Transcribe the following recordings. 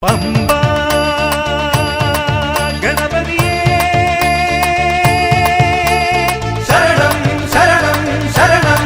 പമ്പാ ഗണപതിയേ ശരണം ശരണം ശരണം.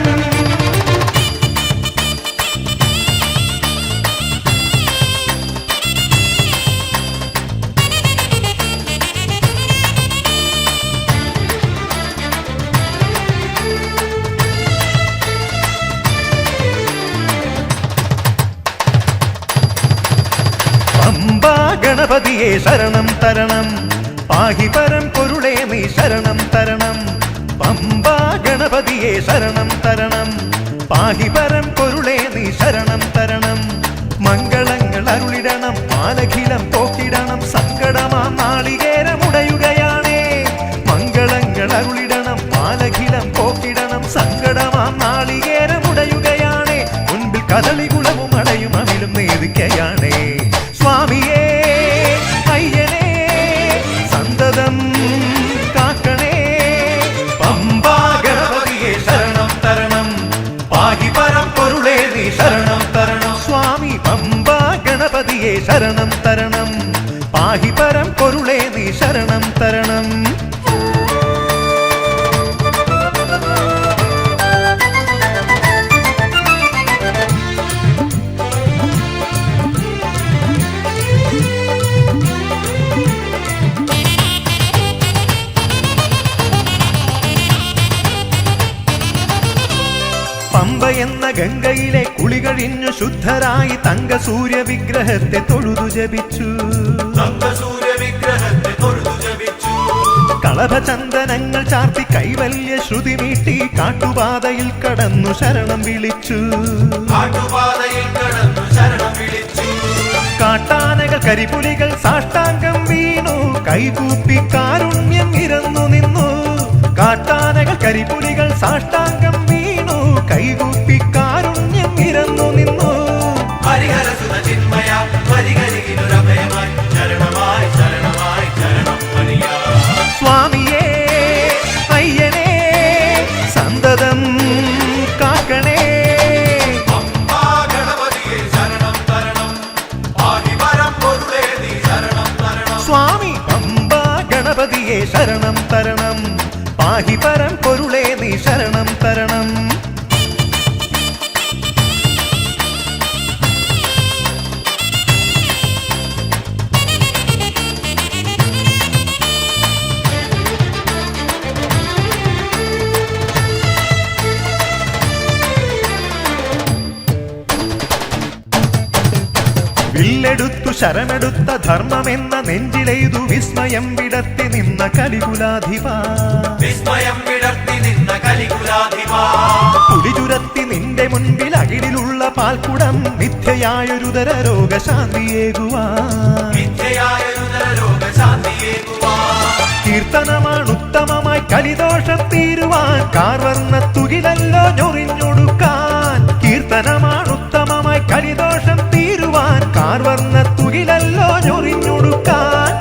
പമ്പാ ഗണപതിയെ ശരണം തരണം, പാഹി പരം പൊരുളേ നീ ശരണം തരണം. പമ്പാ ഗണപതിയെ ശരണം തരണം, പാഹി പരം പൊരുളേ നീ ശരണം തരണം. മംഗളങ്ങൾ അരുളിടണം, മാലഖിലം പോക്കിടണം, സങ്കടമാം നാളികേരമുടയുകയാണേ. മംഗളങ്ങൾ അരുളിടണം, മാലഖിലം പോക്കിടണം, സങ്കടമാം നാളികേരമുടയുകയാണേ. മുൻപിൽ കദളികുളവും അടയും അമിലും നേദിക്കയാണേ. സ്വാമിയേ അയ്യനേ സന്തതം കാക്കണേ. പമ്പാ ഗണപതിയെ ശരണം തരണം, പാഹി പരം പൊരുളേ നീ ശരണം തരണം. സ്വാമി പമ്പാ ഗണപതിയെ ശരണം തരണം, പാഹി പരം പൊരുളേ നീ ശരണം തരണം. പമ്പ എന്ന ഗംഗയിലെ കുളി കഴിഞ്ഞു ശുദ്ധരായി തങ്ക സൂര്യ വിഗ്രഹത്തെ തൊഴുതു ജപിച്ചു. കളഭചന്ദനങ്ങൾ ചാർത്തി കൈവല്യ ശ്രുതി മീട്ടി കാട്ടുപാതയിൽ കടന്നു ശരണം വിളിച്ചു. കാട്ടാനകൾ കരിപുലികൾ സാഷ്ടാംഗം വീണു, കൈകൂപ്പി കാരുണ്യം ഇരന്നു നിന്നു. കാട്ടാനകൾ കരിപുലികൾ സാഷ്ടാംഗം വീണു, കൈകൂപ്പി കാരുണ്യം ഇരന്നു നിന്നു. സ്വാമിയേ അയ്യനേ സന്തതം കാക്കണേ. സ്വാമി പമ്പാ ഗണപതിയെ ശരണം തരണം, പാഹി പരം പൊരുളേ നീ ശരണം തരണം. വില്ലെടുത്തു ശരമെടുത്ത ധർമ്മമെന്ന നെഞ്ചിലെയ്തു വിസ്മയം വിടർത്തി നിന്ന കലികുലാധിപ. പുലിചുരത്തി നിന്റെ മുൻപിൽ അകിടിലുള്ള പാൽക്കുടം മിഥ്യയായൊരുതര രോഗശാന്തിയേകുവാൻ. കീർത്തനമാണ് ഉത്തമമായി കലിദോഷം തീരുവാൻ, കാർവർണ്ണ തുകിലല്ലോ ഞൊറിഞ്ഞൊടുക്കാൻ. കീർത്തനമാണ് ഉത്തമമായി കലിദോഷം തീരുവാൻ, കാർവർണ്ണ തുകിലല്ലോ ഞൊറിഞ്ഞൊടുക്കാൻ.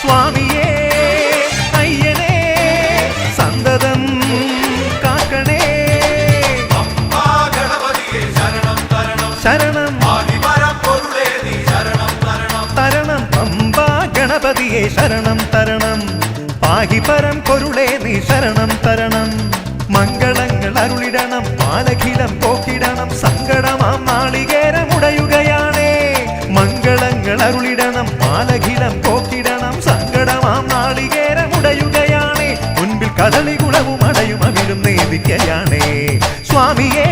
സ്വാമിയേ അയ്യനേ സന്തതം കാക്കണേ. ശരണം തരണം, പമ്പാ ഗണപതിയെ ശരണം തരണം, പാഹി പരം പൊരുളേ നീ ശരണം തരണം. മംഗളങ്ങൾ അരുളിടണം, മാലഖിലം പോക്കിടണം, സങ്കടമാം നാളികേരമുടയുകയാണേ. മംഗളങ്ങൾ അരുളിടണം, മാലഖിലം പോക്കിടണം, സങ്കടമാം നാളികേരമുടയുകയാണേ. മുൻപിൽ കദളികുളവും അടയും അമിലും നേദിക്കയാണേ. സ്വാമിയേ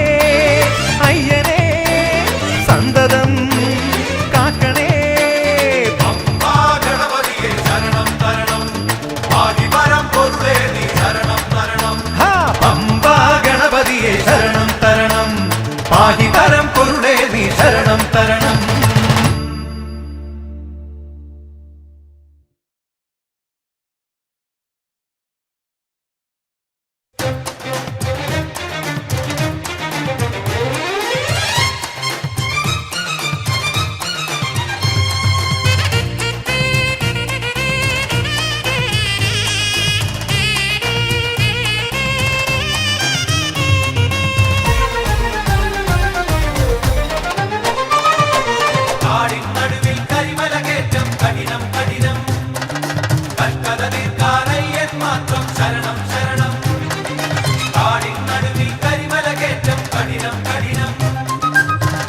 അയ്യനേ സന്തതം കാക്കണേ. പമ്പാ ഗണപതിയെ ശരണം തരണം, പാഹി പരം പൊരുളേ നീ ശരണം തരണം. ശരണം ശരണം കാടിൻ നടുവിൽ കരിമല കേറ്റം കഠിനം കഠിനം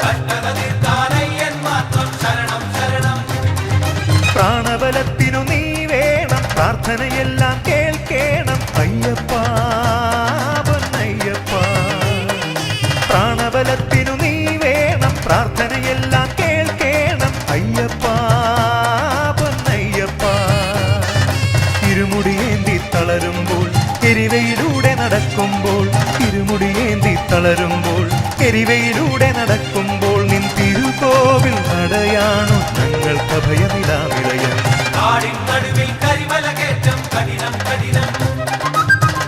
കട്ടത തീർക്കാനയ്യൻ മാത്രം ശരണം ശരണം പ്രാണബലത്തിനു നീ വേണം പ്രാർത്ഥനയെല്ലാം കേൾക്കേണം അയ്യപ്പ പൊന്നയ്യപ്പ പ്രാണബലത്തിനു നീ വേണം പ്രാർത്ഥനയെല്ലാം കേൾക്കേണം അയ്യപ്പ പൊന്നയ്യപ്പ ഇരുമുടിയേന്തി തളരുമ്പോൾ എരിവയിലൂടെ നടക്കുമ്പോൾ ഇരുമുടിയേന്തി തളരുമ്പോൾ എരിവയിലൂടെ നടക്കുമ്പോൾ നിൻ തിരുകോവിൽ നടയാണു ഞങ്ങൾക്ക് ഭയമിടാമിളയൻ നാടിൻ നടുവിൽ കരിമല കേറ്റം കഠിനം കഠിനം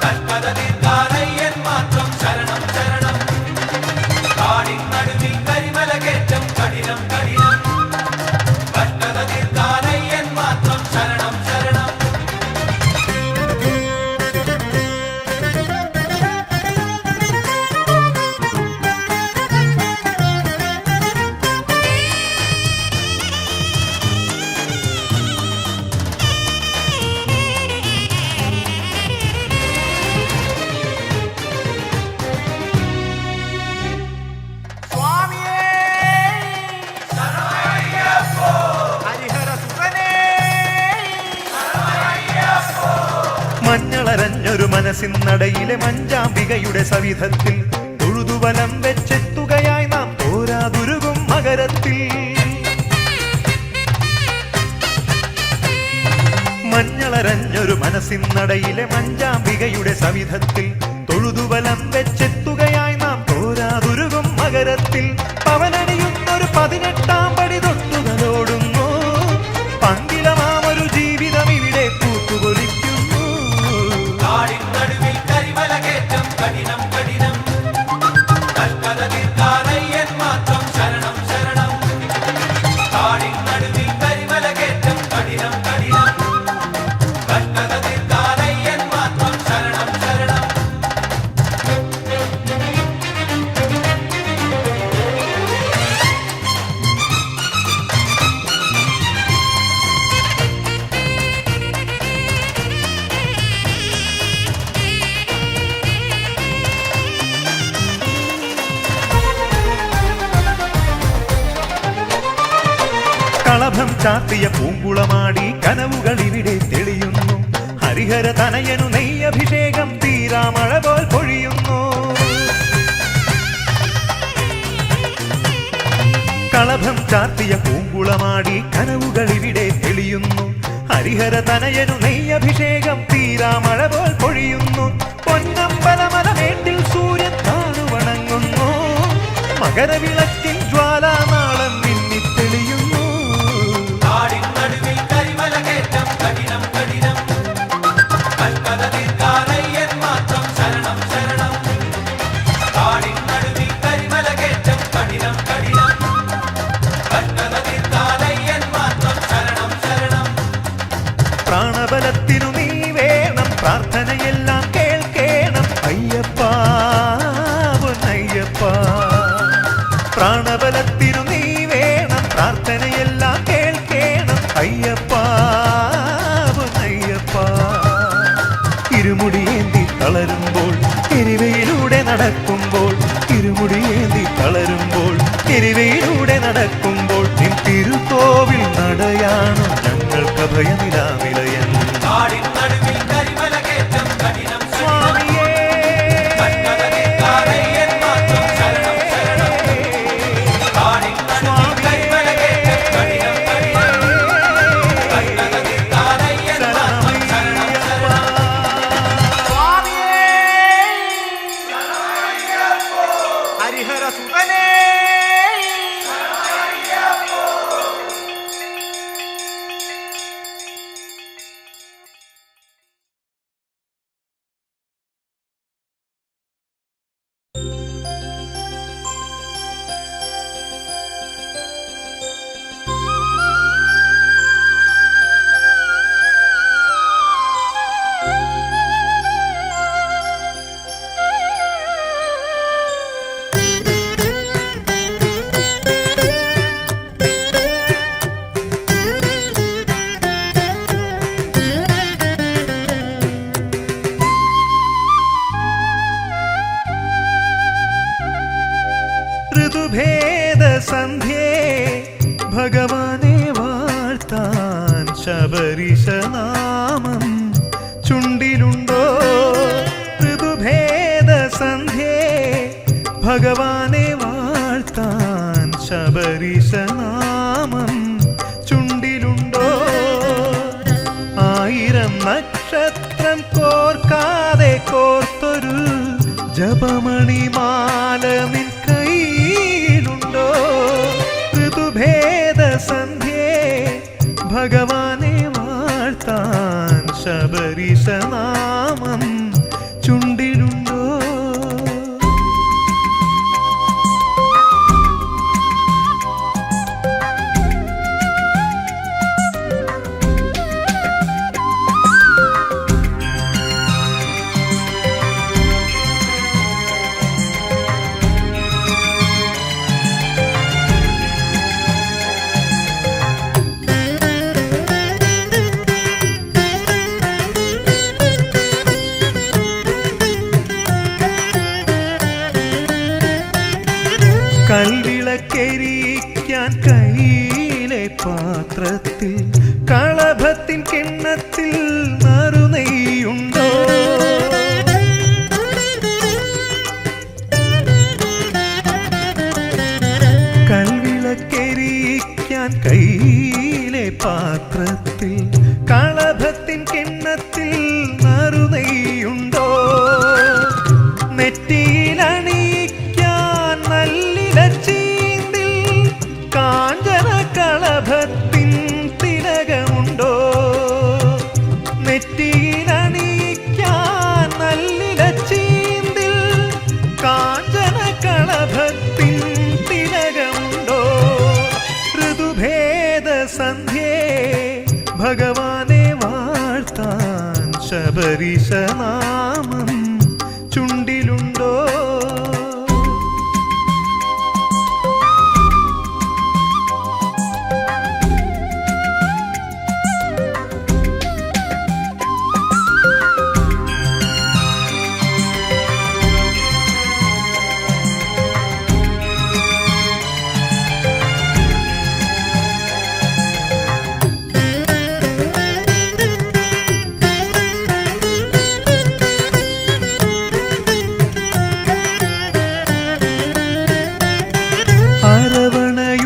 കൽപ്പത തീർക്കാനയ്യൻ മാത്രം ശരണം ശരണം നാടിൻ നടുവിൽ കരിമല കേറ്റം കഠിനം കഠിനം കൽപ്പത തീർക്കാനയ്യൻ മാത്രം ശരണം ശരണം മഞ്ഞളരഞ്ഞൊരു മനസ്സിന്നടയിലെ മഞ്ചാമ്പികയുടെ സവിധത്തിൽ തൊഴുതുവലം വെച്ചെത്തുകയായി നാം പോരാതുരുകും മകരത്തിൽ മഞ്ഞളരഞ്ഞൊരു മനസ്സിന്നടയിലെ മഞ്ചാമ്പികയുടെ സവിധത്തിൽ തൊഴുതുവലം വെച്ചെത്തുകയായി നാം പോരാതുരുകും മകരത്തിൽ പവനണിയുന്നൊരു 18-ാം പടി തൊട്ടുകളോടുന്നു പങ്കിലമാമൊരു ജീവിതം ഇവിടെ കൂത്തുകൊലിക്കുന്നു നാടിൻ നടുവിൽ കരിമല കേറ്റം കഠിനം കഠിനം കൽപ്പത തീർക്കാനയ്യൻ മാത്രം ശരണം ശരണം നാടിൻ നടുവിൽ കരിമല കേറ്റം കഠിനം കഠിനം കൽപ്പത തീർക്കാനയ്യൻ മാത്രം ശരണം ശരണം കളഭം ചാത്തിയ പൂങ്കുളമാടി കനവുകൾ ഇവിടെ തെളിയുന്നു ഹരിഹര തനയനു നെയ്യഭിഷേകം തീരാമഴ പോൽ പൊഴിയുന്നു കളഭം ചാത്തിയ പൂങ്കുളമാടി കനവുകൾ ഇവിടെ തെളിയുന്നു ഹരിഹര തനയനു നെയ്യഭിഷേകം തീരാമഴ പോൽ പൊഴിയുന്നു പൊന്നമ്പലമലമേട്ടിൽ സൂര്യൻ താണുവണങ്ങുന്നു മകരവിളക്കിൻ ജ്വാലാനാളം മിന്നിത്തെളിയുന്നു നാടിൻ നടുവിൽ കരിമല കേറ്റം കഠിനം കഠിനം കൽപ്പത തീർക്കാനയ്യൻ മാത്രം ശരണം ശരണം നാടിൻ നടുവിൽ കരിമല കേറ്റം കഠിനം കഠിനം കൽപ്പത തീർക്കാനയ്യൻ മാത്രം ശരണം ശരണം പ്രാണബലത്തിനു നീ വേണം പ്രാർത്ഥനയെല്ലാം കേൾക്കേണം അയ്യപ്പ പൊന്നയ്യപ്പ പ്രാണബലത്തിനു നീ വേണം പ്രാർത്ഥനയെല്ലാം കേൾക്കേണം അയ്യപ്പ പൊന്നയ്യപ്പ ഇരുമുടിയേന്തി തളരുമ്പോൾ എരിവയിലൂടെ നടക്കുമ്പോൾ ഇരുമുടിയേന്തി തളരുമ്പോൾ എരിവയിലൂടെ നടക്കുമ്പോൾ നിൻ തിരുക്കോവിൽ നടയാണു ഞങ്ങൾക്ക് ഭയമിടാമിളയൻ നാടിൻ നടുവിൽ കരിമല കേറ്റം കഠിനം സ്വാമിയേ കൽപ്പത തീർക്കാനയ്യൻ മാത്രം ശരണം ശരണം നാടിൻ നടുവിൽ കരിമല കേറ്റം കഠിനം കഠിനം കൽപ്പത തീർക്കാനയ്യൻ മാത്രം ശരണം ശരണം ഹരിഹര സുതനേ സന്ധ്യേ ഭഗവാനെ വാഴ്ത്താൻ ശബരീശനാമം ചുണ്ടിലുണ്ടോ? ഋതുഭേദ സന്ധ്യേ ഭഗവാനെ വാഴ്ത്താൻ ശബരീശനാമം ചുണ്ടിലുണ്ടോ? ആയിരം നക്ഷത്രം കോർക്കാതെ കോർത്തൊരു ജപമണിമാല നിൻ കയ്യിലുണ്ടോ? ഋതുഭേദ സന്ധ്യേ ഭഗവാനെ വാഴ്ത്താൻ ശബരീശനാമം ചുണ്ടിലുണ്ടോ? കൽവിളക്കെരിക്കാൻ കയ്യിലെ പാത്രത്തിൽ കളഭത്തിൻ കിണ്ണത്തിൽ നറുനെയ്യുണ്ടോ? കൽവിളക്കെരിക്കാൻ കയ്യിലെ പാത്രത്തിൽ കളഭത്തിൻ കിണ്ണത്തിൽ നറുനെയ്യുണ്ടോ? നെറ്റിയിലണിയിക്കാൻ നല്ലിലച്ചീന്തിൽ കാഞ്ചന കളഭത്തിൻ തിലകമുണ്ടോ? നെറ്റിയിലണിയിക്കാൻ നല്ലിലച്ചീന്തിൽ കാഞ്ചന കളഭത്തിൻ തിലകമുണ്ടോ? ഋതുഭേദ സന്ധ്യേ ഭഗവാനെ വാഴ്ത്താൻ ശബരീശനാമം ചുണ്ടിലുണ്ടോ?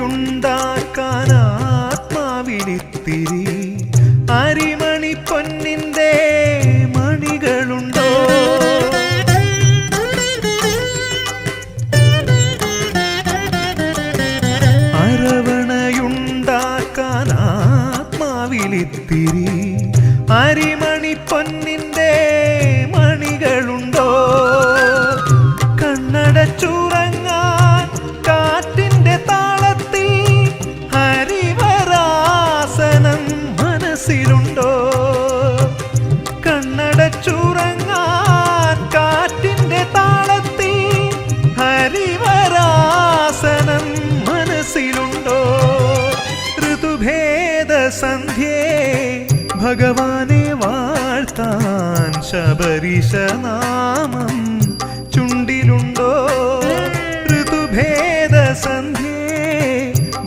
അരവണയുണ്ടാക്കാൻ ആത്മാവിലിത്തിരി അരിമണി പൊന്നിന്റെ മണികളുണ്ടോ? അരവണയുണ്ടാക്കാൻ ആത്മാവിലിത്തിരി അരിമണി പൊന്നിന്റെ മണികളുണ്ടോ? കണ്ണടച്ചുറങ്ങാൻ കാറ്റിന്റെ താളത്തിൽ ഹരിവരാസനം മനസ്സിലുണ്ടോ? കണ്ണടച്ചുറങ്ങാൻ കാറ്റിന്റെ താളത്തിൽ ഹരിവരാസനം മനസ്സിലുണ്ടോ? ഋതുഭേദ സന്ധ്യേ ഭഗവാനെ വാഴ്ത്താൻ ശബരീശനാമം ചുണ്ടിലുണ്ടോ? ഋതുഭേദ സന്ധ്യേ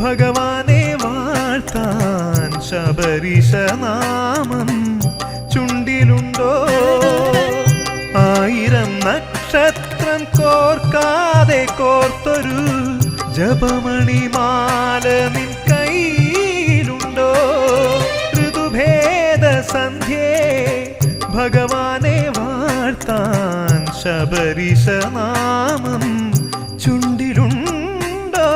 ഭഗവാനെ വാഴ്ത്താൻ ശബരീശനാമം ചുണ്ടിലുണ്ടോ? ആയിരം നക്ഷത്രം കോർക്കാതെ കോർത്തൊരു ജപമണിമാല നിൻ കയ്യിലുണ്ടോ? ഋതുഭേദ സന്ധ്യേ ഭഗവാനെ വാഴ്ത്താൻ ശബരീശനാമം ചുണ്ടിലുണ്ടോ?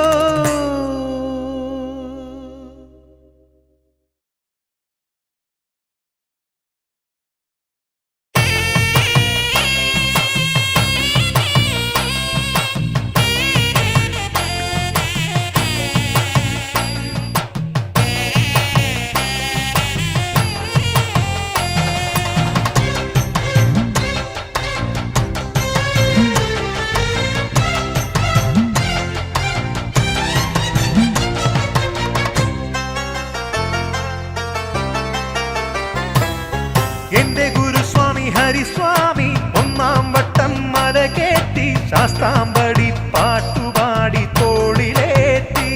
എന്റെ ഗുരുസ്വാമി ഹരിസ്വാമി ഒന്നാം വട്ടം മല കേറ്റി ശാസ്താംബടി പാട്ടുപാടി തോളിലേറ്റി.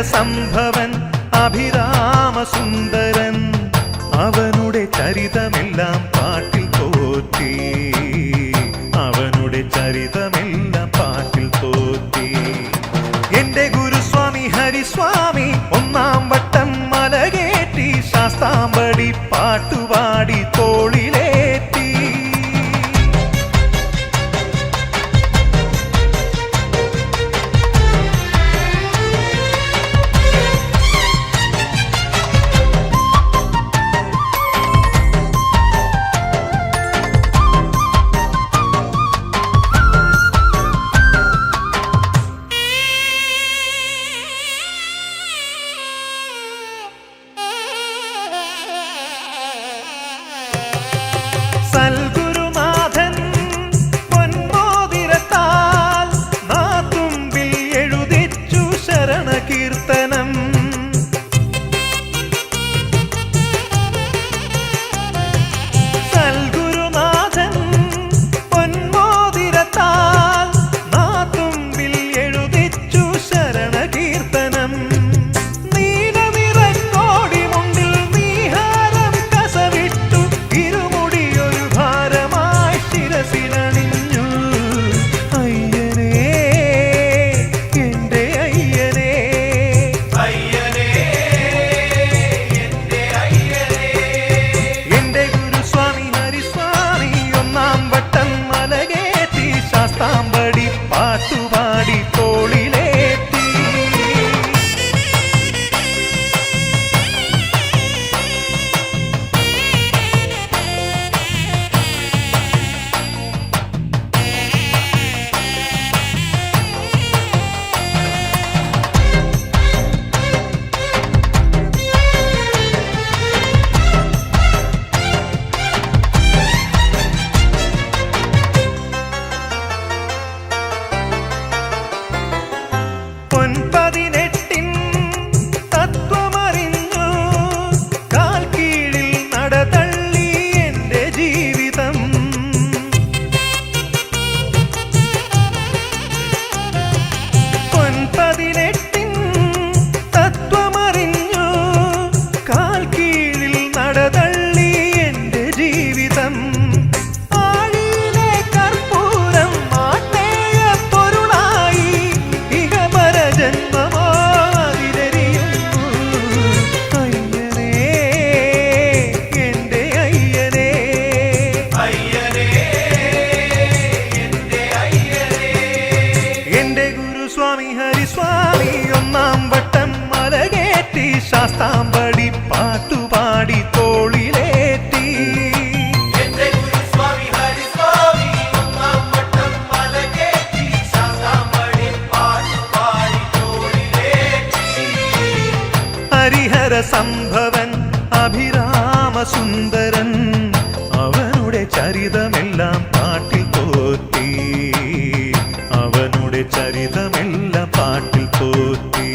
സംഭവൻ അഭിരാമസുന്ദരൻ അവനുടെ ചരിതമെല്ലാം പാട്ടിൽ തോറ്റി അവനുടെ ചരിതമെല്ലാം പാട്ടിൽ തോറ്റി എന്റെ ഗുരുസ്വാമി ഹരിസ്വാമി ഒന്നാം വട്ടം മലകേറ്റി ശാസ്താംബടി പാട്ടുപാടി തോളിലേറ്റി സൽഗുരുനാഥൻ പൊന്മോതിരത്താൽ നാത്തുമ്പിൽ എഴുതിച്ചു ശരണകീർത്തനം സൽഗുരുനാഥൻ പൊന്മോതിരത്താൽ നാത്തുമ്പിൽ എഴുതിച്ചു ശരണകീർത്തനം ശാസ്താംബടി പാട്ടുപാടി തോളിലേറ്റി പൊൻപതിനെട്ടിൻ തത്വമറിഞ്ഞു കാൽ കീഴിൽ നടതള്ളി എന്റെ ജീവിതം പൊൻപതിനെട്ടിൻ തത്വമറിഞ്ഞു കാൽ കീഴിൽ നടതള്ളി എന്റെ ജീവിതം ആഴിയിലെ കർപ്പൂരം മാട്ടേയ പൊരുളായി ഇഹപര ജന്മമോ അതിലെരിയുന്നു അയ്യനേ എന്റെ അയ്യനേ അയ്യനേ എന്റെ അയ്യനേ എന്റെ ഗുരുസ്വാമി ഹരിസ്വാമി ഒന്നാം വട്ടം മലകേറ്റി ശാസ്താംബടി പാട്ടുപാടി തോളിലേറ്റി എന്റെ ഗുരുസ്വാമി ഹരിസ്വാമി ഒന്നാം വട്ടം മലകേറ്റി ശാസ്താംബടി പാട്ടുപാടി തോളിലേറ്റി ഹരിഹര സംഭവൻ അഭിരാമസുന്ദരൻ അവനുടെ ചരിതമെല്ലാം പാട്ടിൽ തോറ്റി അവനുടെ ചരിതമെല്ലാം പാട്ടിൽ തോറ്റി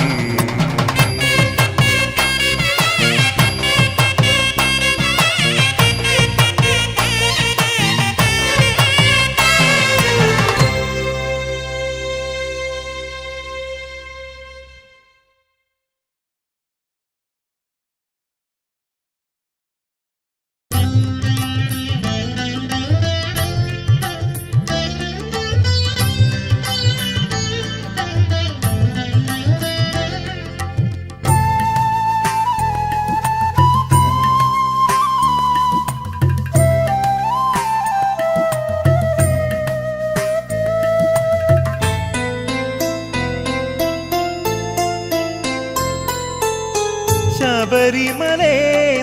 ശബരിമലേ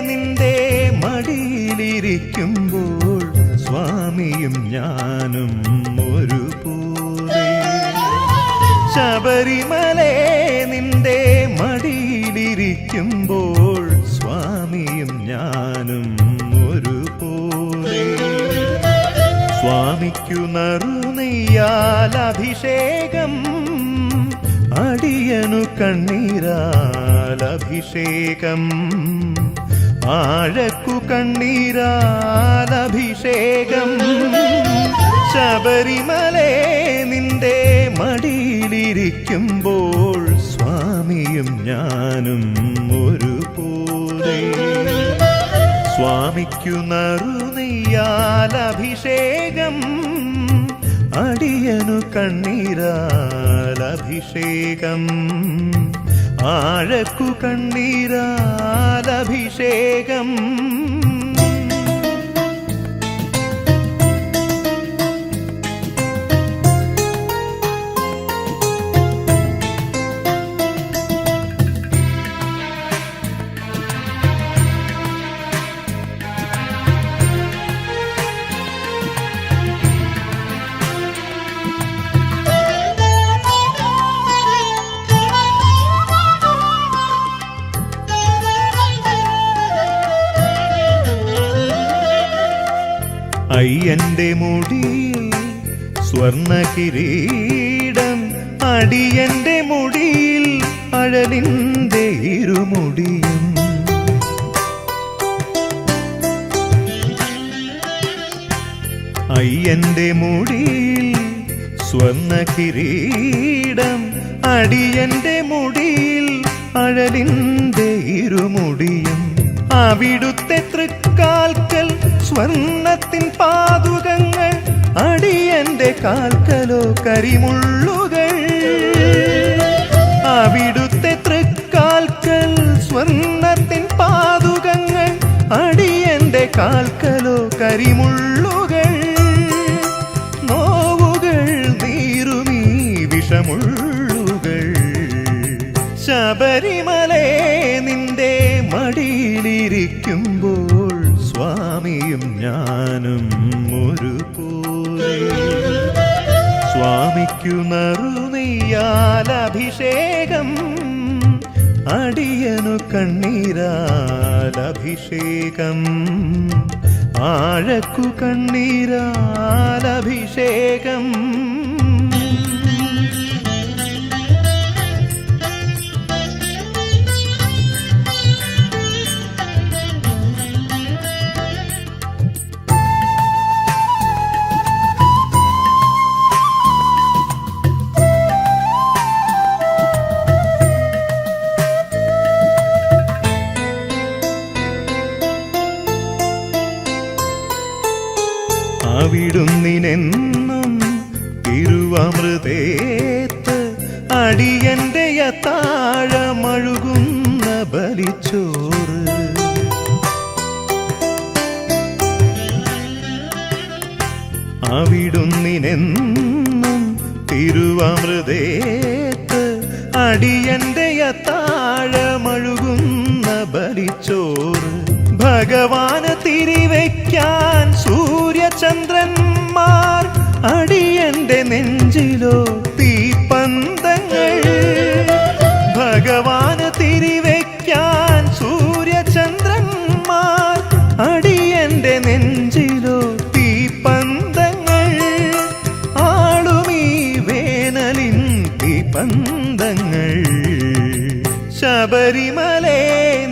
നിന്റെ മടിയിലിരിക്കുമ്പോൾ സ്വാമിയും ഞാനും ഒരുപോലെ ശബരിമലേ നിന്റെ മടിയിലിരിക്കുമ്പോൾ സ്വാമിയും ഞാനും ഒരുപോലെ സ്വാമിക്കു നറുനെയ്യാൽ അഭിഷേകം അടിയനു കണ്ണീരാൽ അഭിഷേകം ആഴക്കു കണ്ണീരാൽ അഭിഷേകം ശബരിമലേ നിന്റെ മടിയിലിരിക്കുമ്പോൾ സ്വാമിയും ഞാൻ സ്വാമിക്കു നറുനെയ്യാലഭിഷേകം അടിയനു കണ്ണീരാലഭിഷേകം ആഴക്കു കണ്ണീരാലഭിഷേകം അയ്യന്റെ മുടിയിൽ സ്വർണ്ണ കിരീടം അടിയന്റെ മുടിയിൽ അഴലിന്റെ ഇരുമുടിയും അയ്യന്റെ മുടിയിൽ സ്വർണ്ണ കിരീടം അടിയന്റെ മുടിയിൽ അഴലിന്റെ ഇരുമുടിയും അവിടുത്തെ തൃക്കാൽക്കൽ സ്വർണത്തിൻ പാതുകങ്ങൾ അടിയന്റെ കാൽക്കലോ കരിമുള്ളുകൾ അവിടുത്തെ തൃക്കാൽക്കൽ സ്വർണത്തിൻ പാതുകങ്ങൾ അടിയന്റെ കാൽക്കലോ കരിമുള്ളുകൾ നോവുകൾ നീറുമീ വിഷമുള്ളുകൾ ശബരിമലേ നിന്റെ മടിയിലിരിക്കുമ്പോൾ സ്വാമിയും ഞാനും ഒരുപോലെ സ്വാമിക്കു നറുനെയ്യാലഭിഷേകം അടിയനു കണ്ണീരാലഭിഷേകം ആഴക്കു കണ്ണീരാലഭിഷേകം അവിടുന്നിനെന്നും തിരുവമൃതേത്ത് അടിയന്റെ താഴമഴുകുന്ന ബലിച്ചോറ് അവിടുന്നിനെന്നും തിരുവമൃതേത്ത് അടിയന്റെ താഴമഴുകുന്ന ബലിച്ചോറ് ഭഗവാന് തിരിവയ്ക്കാൻ സൂര്യചന്ദ്രന്മാർ അടിയന്റെ നെഞ്ചിലോ തീപ്പന്തങ്ങൾ ഭഗവാന് തിരിവയ്ക്കാൻ സൂര്യചന്ദ്രന്മാർ അടിയന്റെ നെഞ്ചിലോ തീപ്പന്തങ്ങൾ ആളുമീ വേനലിൻ തീപ്പന്തങ്ങൾ ശബരിമലേ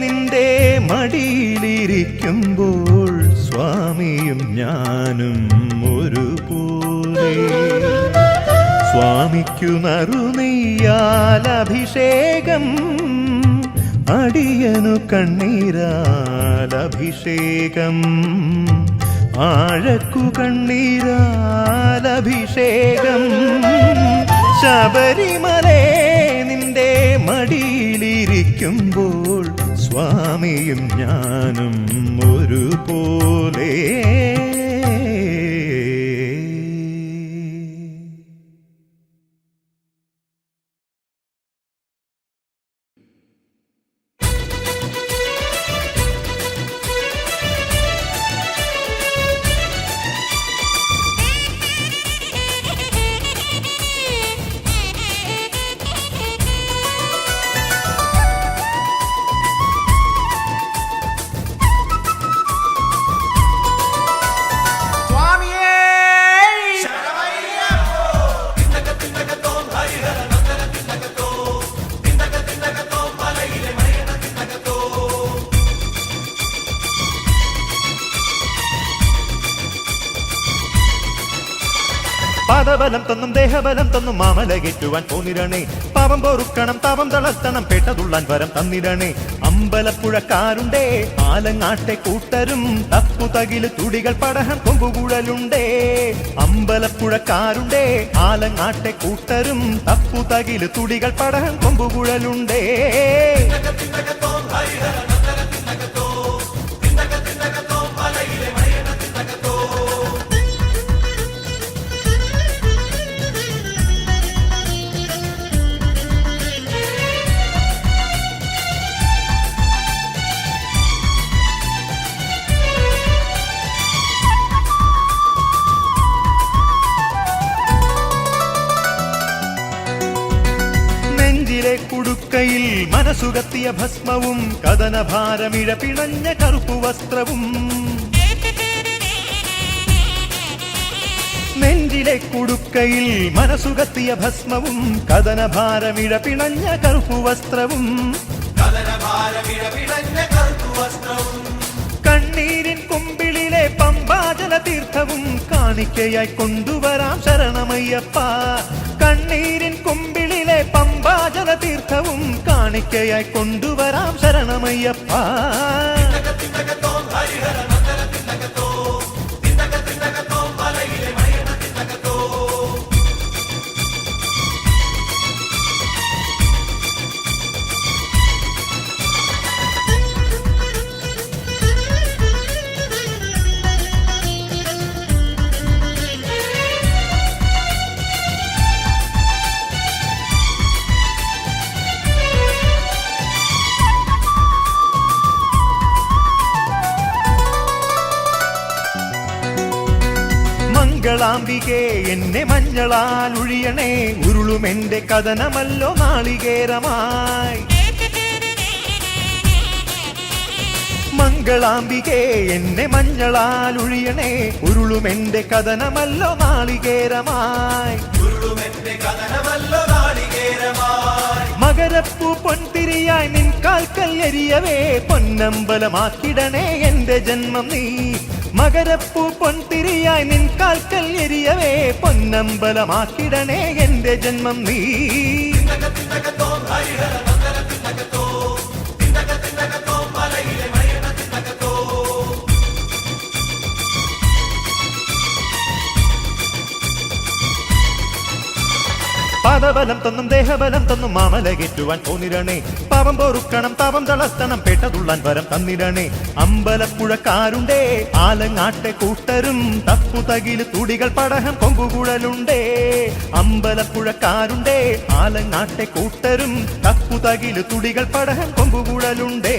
നിന്റെ മടിയിലിരിക്കുമ്പോൾ സ്വാമിയും ഞാനും ഒരുപോലെ സ്വാമിക്കു നറുനെയ്യാലഭിഷേകം അടിയനു കണ്ണീരാലഭിഷേകം ആഴക്കു കണ്ണീരാലഭിഷേകം ശബരിമലേ നിന്റെ മടിയിലിരിക്കുമ്പോൾ സ്വാമിയും ഞാനും ഒരുപോലെ പാപബലം തന്നും ദേഹബലം തന്നും മാമലകേറ്റുവാൻ പോന്നിരണേ പാപം പൊറുക്കണം താപം തളർത്തണം പേട്ടതുള്ളാൻ വരം തന്നിരണേ അമ്പലപ്പുഴക്കാരുണ്ടേ ആലങ്ങാട്ടെ കൂട്ടരും തപ്പുതകില് തുടികൾ പടഹം കൊമ്പുകുഴലുണ്ടേ അമ്പലപ്പുഴക്കാരുണ്ടേ ആലങ്ങാട്ടെ കൂട്ടരും തപ്പുതകില് തുടികൾ പടഹം കൊമ്പുകുഴലുണ്ടേ കുടുക്കയിൽ മനസുകത്തിയ ഭസ്മവും കഥനഭാരമിഴ പിണഞ്ഞ കറുപ്പു വസ്ത്രവും നെഞ്ചിലെ കുടുക്കയിൽ മനസുകത്തിയ ഭസ്മവും കഥനഭാരമിഴ പിണഞ്ഞ കറുപ്പു വസ്ത്രവും കണ്ണീരിൻ കുമ്പിളിലെ പമ്പാജല തീർത്ഥവും കാണിക്കയായി കൊണ്ടുവരാം ശരണമയ്യപ്പ കണ്ണീരിൻ കുമ്പിളിലെ പമ്പാജല തീർത്ഥവും കാണിക്കയായി കൊണ്ടുവരാം ശരണമയ്യപ്പ മംഗളാംബികേ എന്നെ മഞ്ഞളാൽ ഒഴിയണേ ഉരുളുമെന്റെ കഥനമല്ലോ നാളികേരമായി മംഗളാംബികേ എന്നെ മഞ്ഞളാൽ ഒഴിയണേ ഉരുളുമെന്റെ കഥനമല്ലോ നാളികേരമായി മകരപ്പൂ പൊൻതിരിയായി നിൻ കാൽക്കൽ എരിയവേ പൊന്നമ്പലമാക്കിടണേ എന്റെ ജന്മം നീ മകരപ്പൂ പൊൻതിരിയായി നിൻ കാൽക്കൽ എരിയവേ പൊന്നമ്പലമാക്കിടണേ എന്റെ ജന്മം നീ പാദബലം തന്നും ദേഹബലം തന്നും മാമലകേറ്റുവാൻ പോന്നിരണേ പാപം പൊറുക്കണം താപം തളർത്തണം പേട്ടതുള്ളാൻ വരം തന്നിരണേ അമ്പലപ്പുഴക്കാരുണ്ടേ ആലങ്ങാട്ടെ കൂട്ടരും തപ്പുതകില് തുടികൾ പടഹം കൊമ്പുകുഴലുണ്ടേ അമ്പലപ്പുഴക്കാരുണ്ടേ ആലങ്ങാട്ടെ കൂട്ടരും തപ്പുതകില് തുടികൾ പടഹം കൊമ്പുകുഴലുണ്ടേ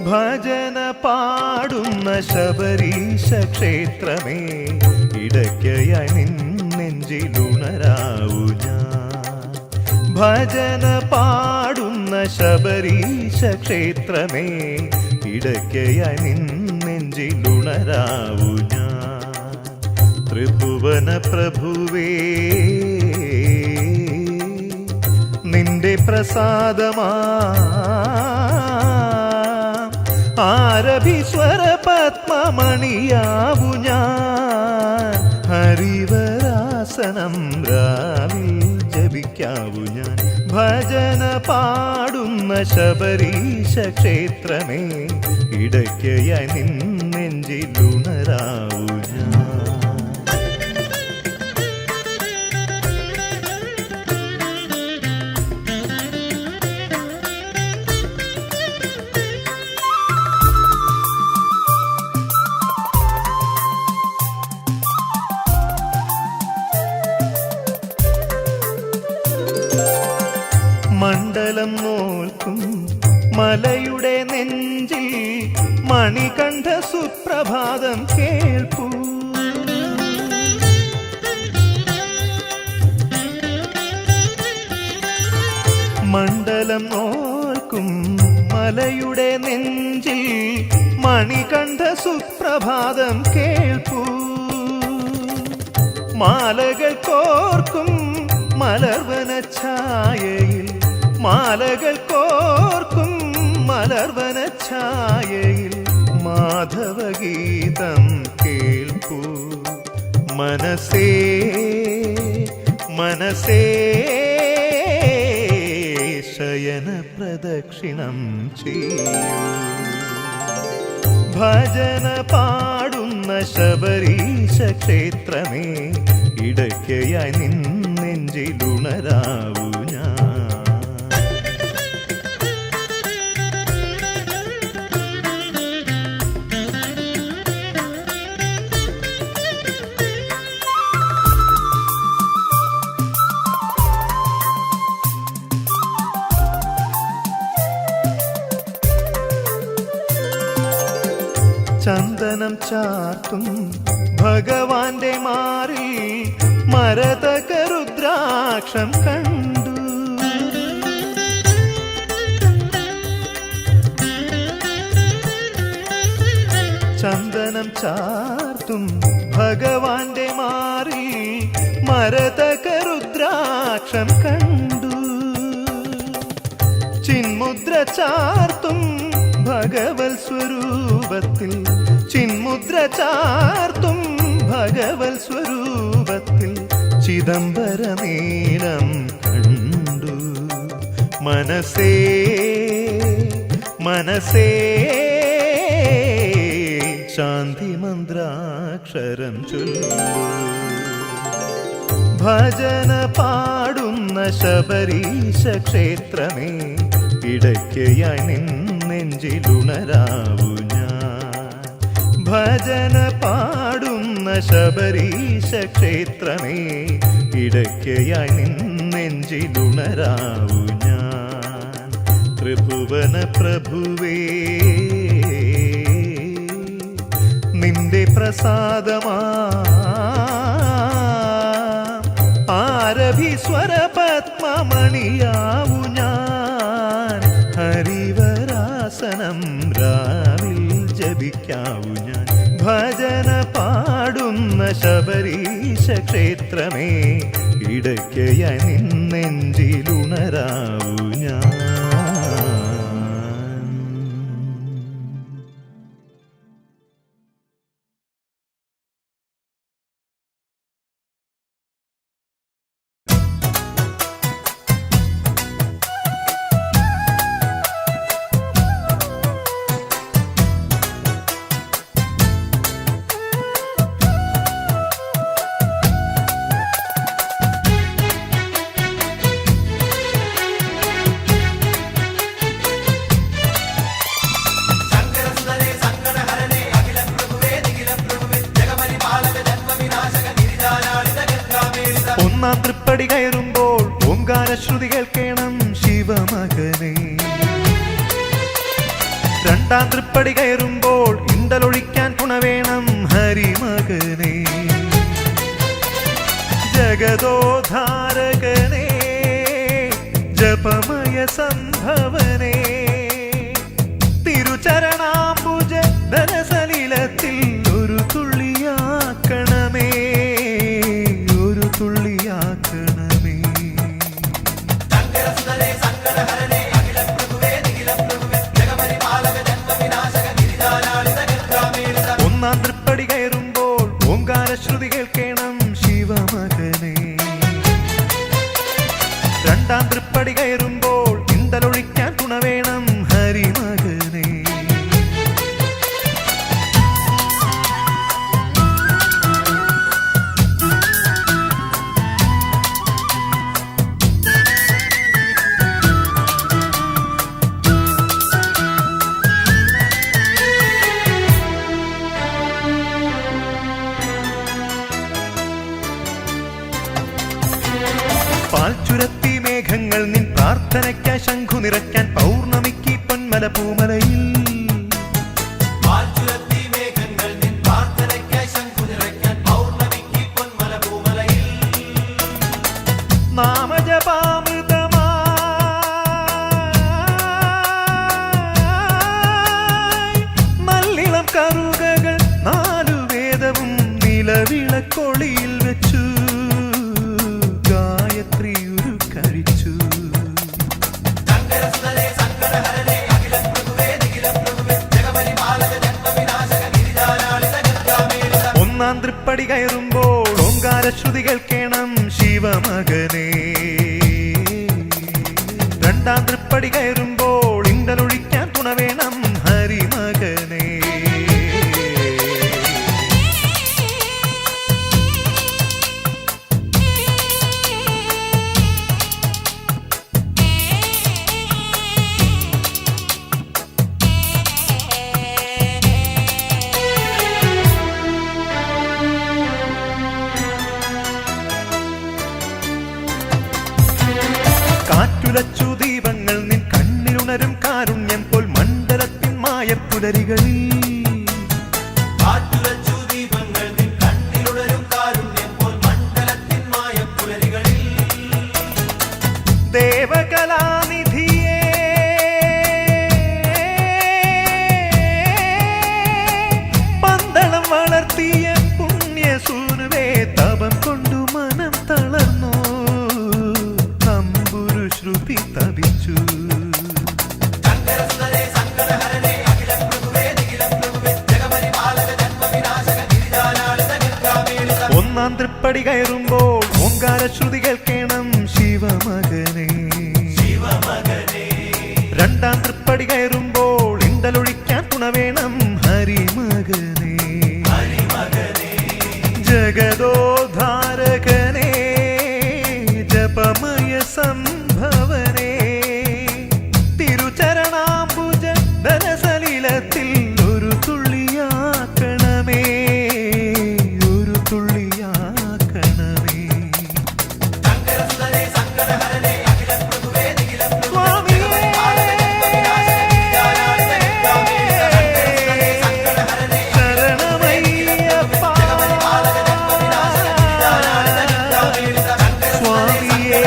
ഭജന പാടുന്ന ശബരീശ ക്ഷേത്രമേ ഇടയ്ക്കയായി നെഞ്ചിലുണരാവു ഞാൻ ഭജന പാടുന്ന ശബരീശ ക്ഷേത്രമേ ഇടയ്ക്കയായി നെഞ്ചിലുണരാവു ഞാൻ ത്രിഭുവന പ്രഭുവേ നിന്റെ പ്രസാദമാ ആരഭീശ്വര പത്മമണിയാവു ഞാൻ ഹരിവരാസനം രാവിൽ ജപിക്കാവു ഞാൻ ഭജന പാടുന്ന ശബരീശ ക്ഷേത്രമേ ഇടയ്ക്കയായി നെഞ്ചിലുണരാവു മലയുടെ നെഞ്ചിൽ മണികണ്ഠ സുപ്രഭാതം കേൾപ്പൂ. മണ്ഡലം നോൽക്കും മലയുടെ നെഞ്ചിൽ മണികണ്ഠ സുപ്രഭാതം കേൾപ്പൂ. മാലകൾ കോർക്കും മലർവന ഛായയിൽ, മാലകൾ കോർക്കും മലർവന ഛായയിൽ മാധവഗീതം കേൾപ്പൂ. മനസ്സേ മനസ്സേ ശയന പ്രദക്ഷിണം ചെയ്യൂ. ഭജന പാടുന്ന ശബരീശ ക്ഷേത്രമേ, ഇടയ്ക്കയായി നിന്നെഞ്ചിലുണരാവൂ ഞാൻ. ചന്ദനം ചാർത്തും ഭഗവാന്റെ മാറിൽ മരതക രുദ്രാക്ഷം കണ്ടു. ചന്ദനം ചാർത്തും ഭഗവാന്റെ മാറിൽ മരതക രുദ്രാക്ഷം കണ്ടു. ചിന്മുദ്ര ചാർത്തും ഭഗവൽ സ്വരൂപത്തിൽ, ചിന്മുദ്ര ചാർത്തും ഭഗവൽ സ്വരൂപത്തിൽ ചിദംബര നീലം കണ്ടു. മനസ്സേ മനസ്സേ ശാന്തി മന്ത്രാക്ഷരം ചൊല്ലൂ. ഭജന പാടുന്ന ശബരീശ ക്ഷേത്രമേ, ഇടയ്ക്കയായി നിന്നെഞ്ചിലുണരാവൂ ഞാൻ. ഭജന പാടുന്ന ശബരീശ ക്ഷേത്രമേ, ഇടയ്ക്കയായി നിന്നെഞ്ചിലുണരാവൂ ഞാൻ. ത്രിഭുവന പ്രഭുവേ, നിന്റെ പ്രസാദമാ ആരഭീശ്വര പത്മമണിയാവൂ ഞാൻ. ഹരിവരാസനം രാവിൽ ജപിക്കാവൂ ഞാൻ. ഭജന പാടുന്ന ശബരീശ ക്ഷേത്രമേ, ഇടയ്ക്കയായി നിന്നെഞ്ചിലുണരാവൂ ഞാൻ. ഒന്നാം തൃപ്പടി കയറുമ്പോൾ ഓംകാരശ്രുതി കേൾക്കണം ശിവമകനെ. രണ്ടാം തൃപ്പടി കയറുമ്പോൾ ഇണ്ടലൊഴിക്കാൻ തുണവേണം ഹരിമകനെ. ജഗദോദ്ധാരകനെ, ജപമയ സംഭവനെ, തിരുചരണാംബുജ ധനസലിലത്തിൽ ഒരു തുള്ളിയാക്കണമേ, ഒരു തുള്ളിയാക്കണമേ. ഒന്നാം തൃപ്പടി കയറുമ്പോൾ ഓംകാരശ്രുതി കേൾക്കണം ശിവമകനെ. രണ്ടാം തൃപ്പടി കയറുമ്പോൾ ഇണ്ടലൊഴിക്കാൻ തുണവേണം ഹരിമകനെ. പാൽച്ചുരത്തി മേഘങ്ങൾ നിൻ പ്രാർത്ഥനയ്ക്കായി ശംഖു നിറയ്ക്കാൻ പൗർണമിക്ക് പൊന്മല പൊന്മല പൂമലയിൽ വാൽച്ചുരത്തി മേഘങ്ങൾ നിൻ പ്രാർത്ഥനയ്ക്കായി ശംഖു നിറയ്ക്കാൻ പൗർണമിക്ക് പൊന്മല പൂമലയിൽ നാമജപാമൃതമായി നല്ലിളം കറുകകൾ നാലു വേദവും നിലവിളക്കൊളിയിൽ വെച്ചു ഗായത്രി ഒരു കഴിച്ചു ശങ്കരസുതനേ സങ്കടഹരനേ അഖിലം പ്രഭുവേ നിഖിലം പ്രഭുവേ ജഗപരിപാലക ജന്മവിനാശക ഗിരിജാലാളിത ഗംഗാമേളിത ഒന്നാം തൃപ്പടി കയറുമ്പോൾ ഓങ്കാരശ്രുതി കേൾക്കണം ശിവമകനേ രണ്ടാം തൃപ്പടി കയറുമ്പോൾ ഇണ്ടലൊഴിക്കാൻ തുണ വേണം ഹരിമകനേ കാറ്റുലച്ചു ദീപങ്ങൾ നിൻ കണ്ണിലുണരും കാരുണ്യം പോൽ മണ്ഡലത്തിൻ മായപ്പുലരികളിൽ കാറ്റുലച്ചു ദീപങ്ങൾ നിൻ കണ്ണിലുണരും കാരുണ്യം പോൽ മണ്ഡലത്തിൻ മായപ്പുലരികളിൽ ദേവകലാനിധിയേ പന്തളം വളർത്തിയ പുണ്യസൂനുവേ തപം കൊണ്ടു മനം തളർന്നു തമ്പുരു ശ്രുതി തപിച്ചു ശങ്കരസുതനേ സങ്കടഹരനേ അഖിലം പ്രഭുവേ നിഖിലം പ്രഭുവേ ജഗപരിപാലക ജന്മവിനാശക ഗിരിജാലാളിത ഗംഗാമേളിത ഒന്നാം തൃപ്പടി കയറുമ്പോൾ ഓങ്കാരശ്രുതി കേൾക്കണം ശിവമകനേ ശിവമകനേ രണ്ടാം തൃപ്പടി കയറുമ്പോൾ ഇണ്ടലൊഴിക്കാൻ തുണ വേണം ഹരിമകനേ ഹരിമകനേ ജഗദോദ്ധാരകനേ ജപമയ സംഭവനേ തിരുചരണാംബുജ ധനസലിലത്തിൽ ഒരു തുള്ളിയാക്കണമേ ഒരു തുള്ളിയാക്കണമേ ശങ്കരസുതനേ സങ്കടഹരനേ അഖിലം പ്രഭുവേ നിഖിലം പ്രഭുവേ സ്വാമിയേ ശരണമയ്യപ്പ സ്വാമിയേ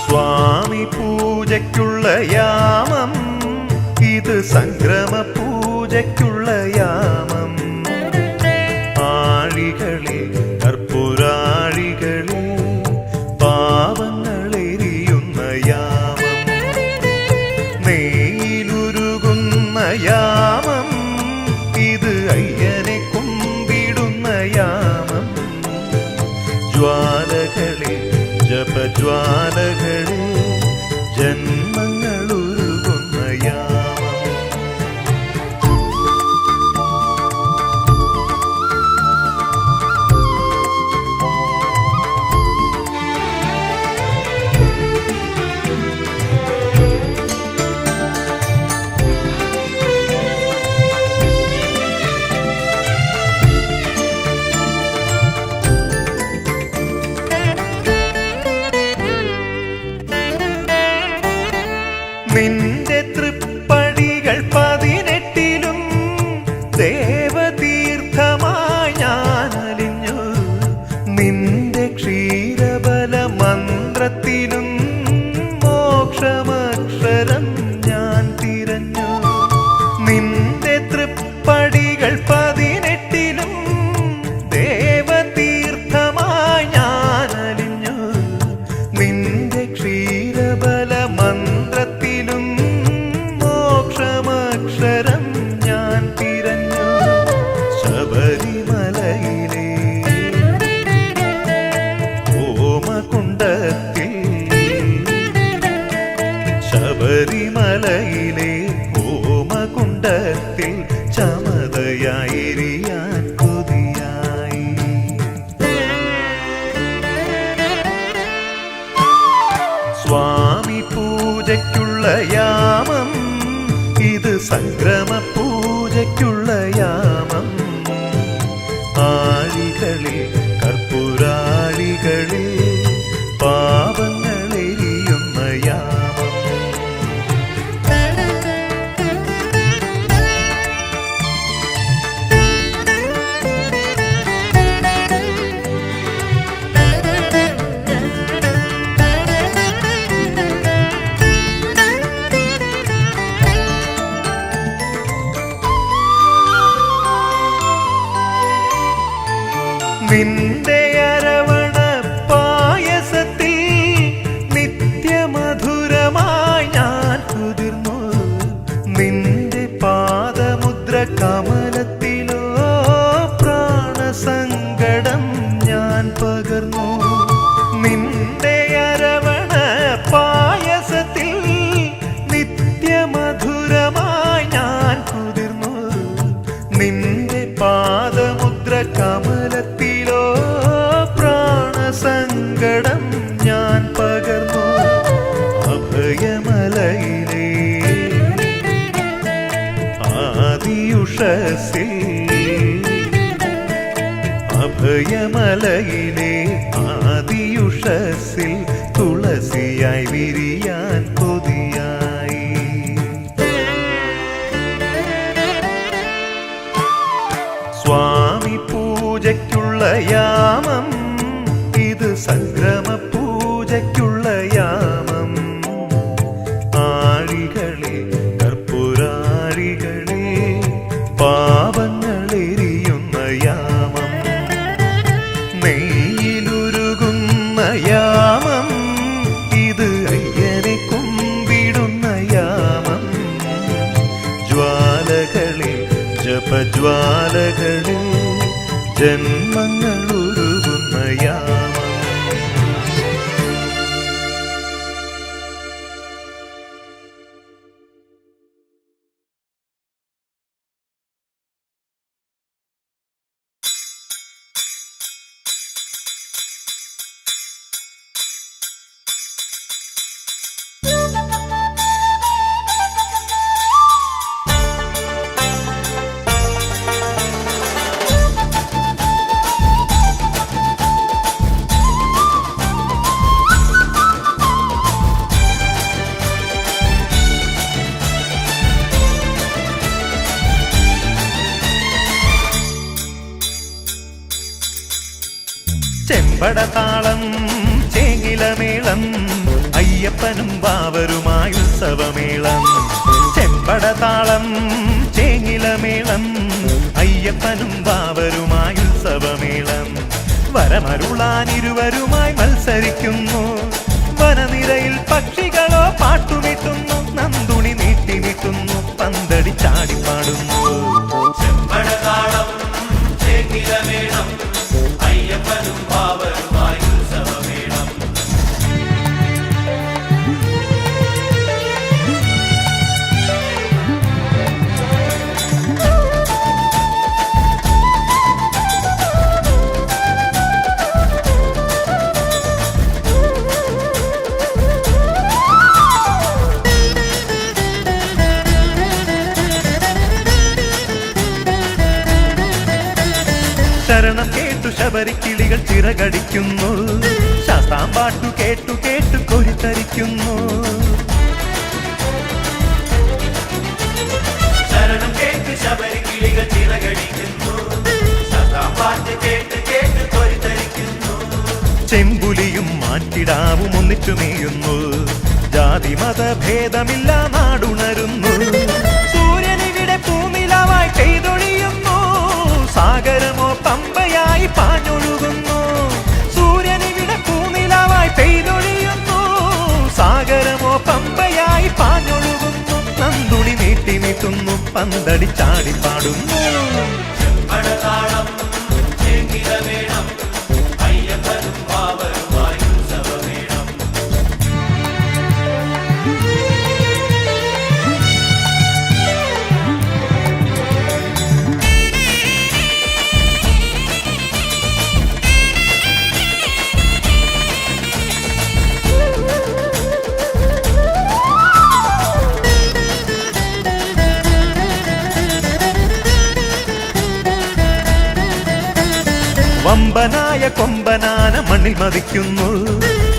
സ്വാമി പൂജയ്ക്കുള്ള യാമം ഇത് സംക്രമ പൂജയ്ക്കുള്ള യാമം ആഴികളിൽ കർപ്പൂരാഴികളിൽ പാവങ്ങളെരിയുന്ന യാമം നെയ്യിലുരുകുന്ന യാമം ഇത് അയ്യനെ കുമ്പിടുന്ന യാമം ജ്വാലകളിൽ ജപജ്വാലകളിൽ ജന്മങ്ങളുരുകുന്ന യാമം നിന്റെ തൃപ്പടികൾ 18 ദേവതീർത്ഥമായി ഞാൻ അലിഞ്ഞു നിന്റെ ക്ഷീരബല മന്ത്രത്തിലും മോക്ഷമക്ഷരം ഞാൻ തിരഞ്ഞു നിന്റെ തൃപ്പടികൾ 18 ദേവതീർത്ഥമായി ഞാൻ അലിഞ്ഞു നിന്റെ ക്ഷീരബല മന്ത്രത്തിലും ശബരിമലയിലെ ഹോമകുണ്ടത്തിൽ ചമതയായിരിയാൻ കൊതിയായി. സ്വാമി പൂജയ്ക്കുള്ള യാമം, ഇത് സംക്രമ പൂജയ്ക്കുള്ള യാമം. ആഴികളിൽ കർപ്പൂരാഴികളിൽ പാപങ്ങളെരിയുന്ന യാമം. നിന്റെ അരവണ പായസത്തിൽ നിത്യമധുരമായി ഞാൻ കുതിർന്നു. നിന്റെ പാദമുദ്ര കമലത്തിലോ പ്രാണസങ്കടം ഞാൻ പകർന്നു. നിന്റെ അരവണ പായസത്തിൽ നിത്യമധുരമായി ഞാൻ കുതിർന്നു. നിന്റെ പാദമുദ്ര കമലത്തിലോ പ്രാണസങ്കടം ഞാൻ പകർന്നു. അഭയമലയിലെ ആദിയുഷസിൽ, അഭയമലയിലെ ആദിയുഷസിൽ തുളസിയായി വിരിയാൻ കൊതിയായി. സ്വാമി പൂജയ്ക്കുള്ള യാമം, ഇത് സംക്രമ പൂജയ്ക്കുള്ള യാമം. ആഴികളിൽ കർപ്പൂരാഴികളിൽ പാപങ്ങളെരിയുന്ന യാമം. നെയ്യിലുരുകുന്ന യാമം, ഇത് അയ്യനെ കുമ്പിടുന്ന യാമം. ജ്വാലകളിൽ ജപജ്വാലകളിൽ ജന്മങ്ങളുരുകുന്ന യാമം. ചെമ്പടതാളം ചേങ്ങിലമേളം, അയ്യപ്പനും വാവരുമായി ഉത്സവമേളം. ചെമ്പടതാളം ചേങ്ങിലമേളം, അയ്യപ്പനും വാവരുമായി ഉത്സവമേളം. വരമരുളാൻ ഇരുവരുമായി മത്സരിക്കുന്നു. വനനിരയിൽ പക്ഷികളോ പാട്ടുമിട്ടുന്നു. നന്ദുണി നീട്ടിമിട്ടുന്നു, പന്തടി ചാടിപ്പാടുന്നു. ചെമ്പടതാളം ചേങ്ങിലമേളം, അയ്യപ്പനും വാവരുമായി ഉത്സവമേളം. ശരണം കേട്ടു ശബരിക്കിളികൾ ചിറകടിക്കുന്നു. ശാസ്താംപാട്ടു കേട്ടു കേട്ടു കൊരിത്തരിക്കുന്നു. ശരണം കേട്ട് ശബരിക്കിളികൾ ചിറകടിക്കുന്നു. ശാസ്താംപാട്ട് കേട്ട് കേട്ട് കൊരിത്തരിക്കുന്നു. ചെമ്പുലിയും മാറ്റിടാവും ഒന്നിച്ചുമേയുന്നു. ജാതിമത ഭേദമില്ല നാടുണരുന്നു. സൂര്യനിവിടെ പൂനിലാവായി പെയ്തൊഴിയുന്നു. സാഗരമോ പമ്പയായി പാഞ്ഞൊഴുകുന്നു. സൂര്യനിവിടെ പൂനിലാവായി പെയ്തൊഴിയുന്നു. സാഗരമോ പമ്പയായി പാഞ്ഞൊഴുകുന്നു. നന്ദുണി നീട്ടിമിട്ടുന്നു, പന്തടി ചാടിപ്പാടുന്നു. ചെമ്പടതാളം ചേങ്ങിലമേളം, അയ്യപ്പനും വാവരുമായി ഉത്സവമേളം. മണ്ണിൽ മതിക്കുന്നു.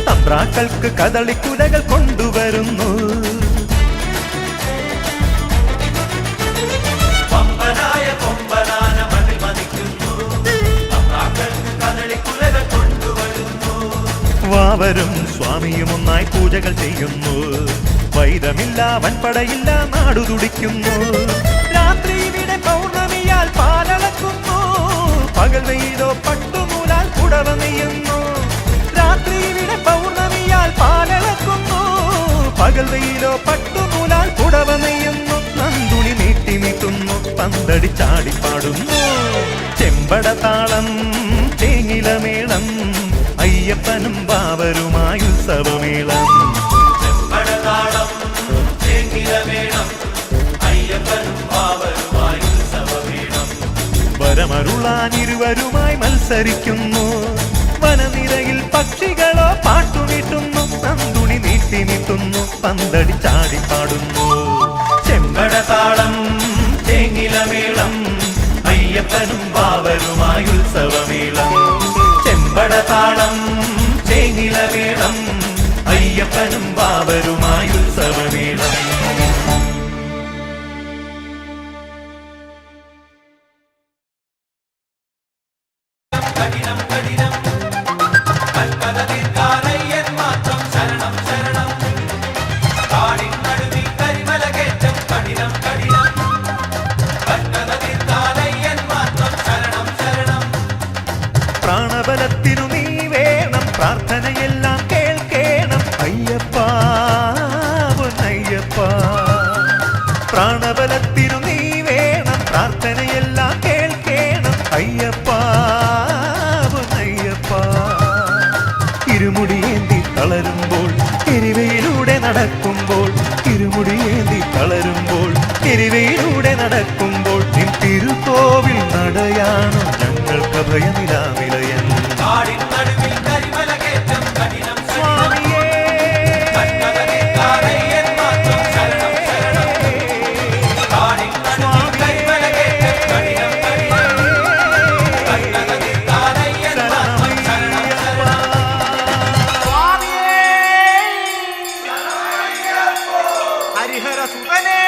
തമ്പ്രാക്കൾക്ക് കദളിക്കുലകൾ കൊണ്ടുവരുന്നു. പമ്പനായ കൊമ്പനാന മണ്ണിൽ മതിക്കുന്നു. തമ്പ്രാക്കൾക്ക് കദളിക്കുലകൾ കൊണ്ടുവരുന്നു. വാവരും സ്വാമിയും ഒന്നായി പൂജകൾ ചെയ്യുന്നു. വൈരമില്ല വൻപടയില്ല നാടു തുടിക്കുന്നു. രാത്രി ഇവിടെ പൗർണമിയാൽ പാലളക്കുന്നു. പകൽ വെയിലോ പട്ടുനൂലാൽ പുടവ നെയ്യുന്നു. രാത്രി ഇവിടെ പൗർണമിയാൽ പാലളക്കുന്നു. പകൽ വെയിലോ പട്ടുനൂലാൽ പുടവ നെയ്യുന്നു. നന്ദുണി നീട്ടി നീട്ടുന്നു. പന്തടി ചാടിപ്പാടുന്നു. ചെമ്പട താളം തേങ്ങിലമേളം അയ്യപ്പനും വാവരുമായി ഉത്സവമേളം. ചെമ്പടതാളം തേങ്ങിലമേളം അയ്യപ്പനും വാവരുമായി ഉത്സവമേളം. വരമരുളാൻ ഇരുവരുമായി മത്സരിക്കുന്നു. വനനിരയിൽ പക്ഷികളോ പാട്ടുനീട്ടുന്നു. നന്ദുണി നീട്ടി നീട്ടുന്നു. പന്തടി ചാടിപ്പാടുന്നു. ചെമ്പടതാളം തേങ്ങിലമേളം അയ്യപ്പനും വാവരുമായി ഉത്സവമേളം. ചെമ്പടതാളം തേങ്ങിലമേളം അയ്യപ്പനും വാവരുമായി ഉത്സവമേളം. കഠിനം കഠിനം കൽപ്പന തീർക്കാനയ്യൻ മാത്രം ശരണം ശരണം. കാടിൻ നടുവിൽ കരിമല കയറ്റം കഠിനം കഠിനം കൽപ്പന തീർക്കാനയ്യൻ മാത്രം ശരണം ശരണം. പ്രാണബലത്തിനു നീ വേണം. പ്രാർത്ഥനയെല്ലാം കേൾക്കേണം അയ്യപ്പ പൊന്നയ്യപ്പ. പ്രാണബലത്തിനു നീ വേണം. പ്രാർത്ഥനയെല്ലാം കേൾക്കേണം അയ്യപ്പ പൊന്നയ്യപ്പ. ഇരുമുടിയേന്തി തളരുമ്പോൾ എരിവയിലൂടെ നടക്കുമ്പോൾ. ഇരുമുടിയേന്തി തളരുമ്പോൾ എരിവയിലൂടെ നടക്കുമ്പോൾ. നിൻ തിരുക്കോവിൽ നടയാണോ ഞങ്ങൾക്ക് അഭയനിലാവിലയൻ. കാടിൻ നടുവിൽ കരിമല കയറ്റം കഠിനം കഠിനം സ്വാമിയേ കൽപ്പന തീർക്കാനയ്യൻ മാത്രം ശരണം ശരണം. കാടിൻ നടുവിൽ കരിമല കയറ്റം കഠിനം കഠിനം കൽപ്പന തീർക്കാനയ്യൻ മാത്രം ശരണം ശരണം. ഹരിഹര സുതനേ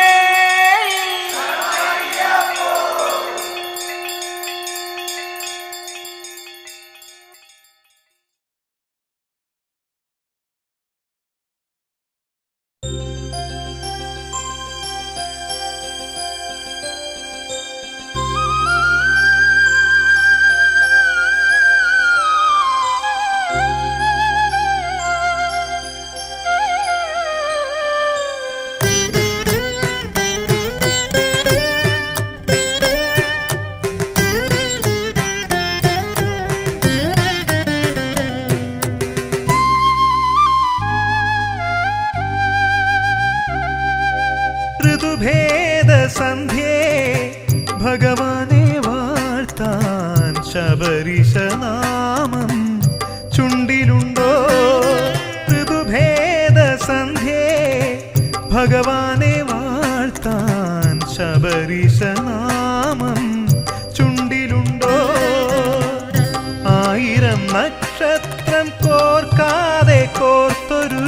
ഋതുഭേദസന്ധ്യേ ഭഗവാനെ വാഴ്ത്താൻ ശബരിശനാമം ചുണ്ടിലുണ്ടോ? ഋതുഭേദസന്ധ്യേ ഭഗവാനെ വാഴ്ത്താൻ ശബരിശനാമം ചുണ്ടിലുണ്ടോ? ആയിരം നക്ഷത്രം കോർക്കാതെ കോർത്തൊരു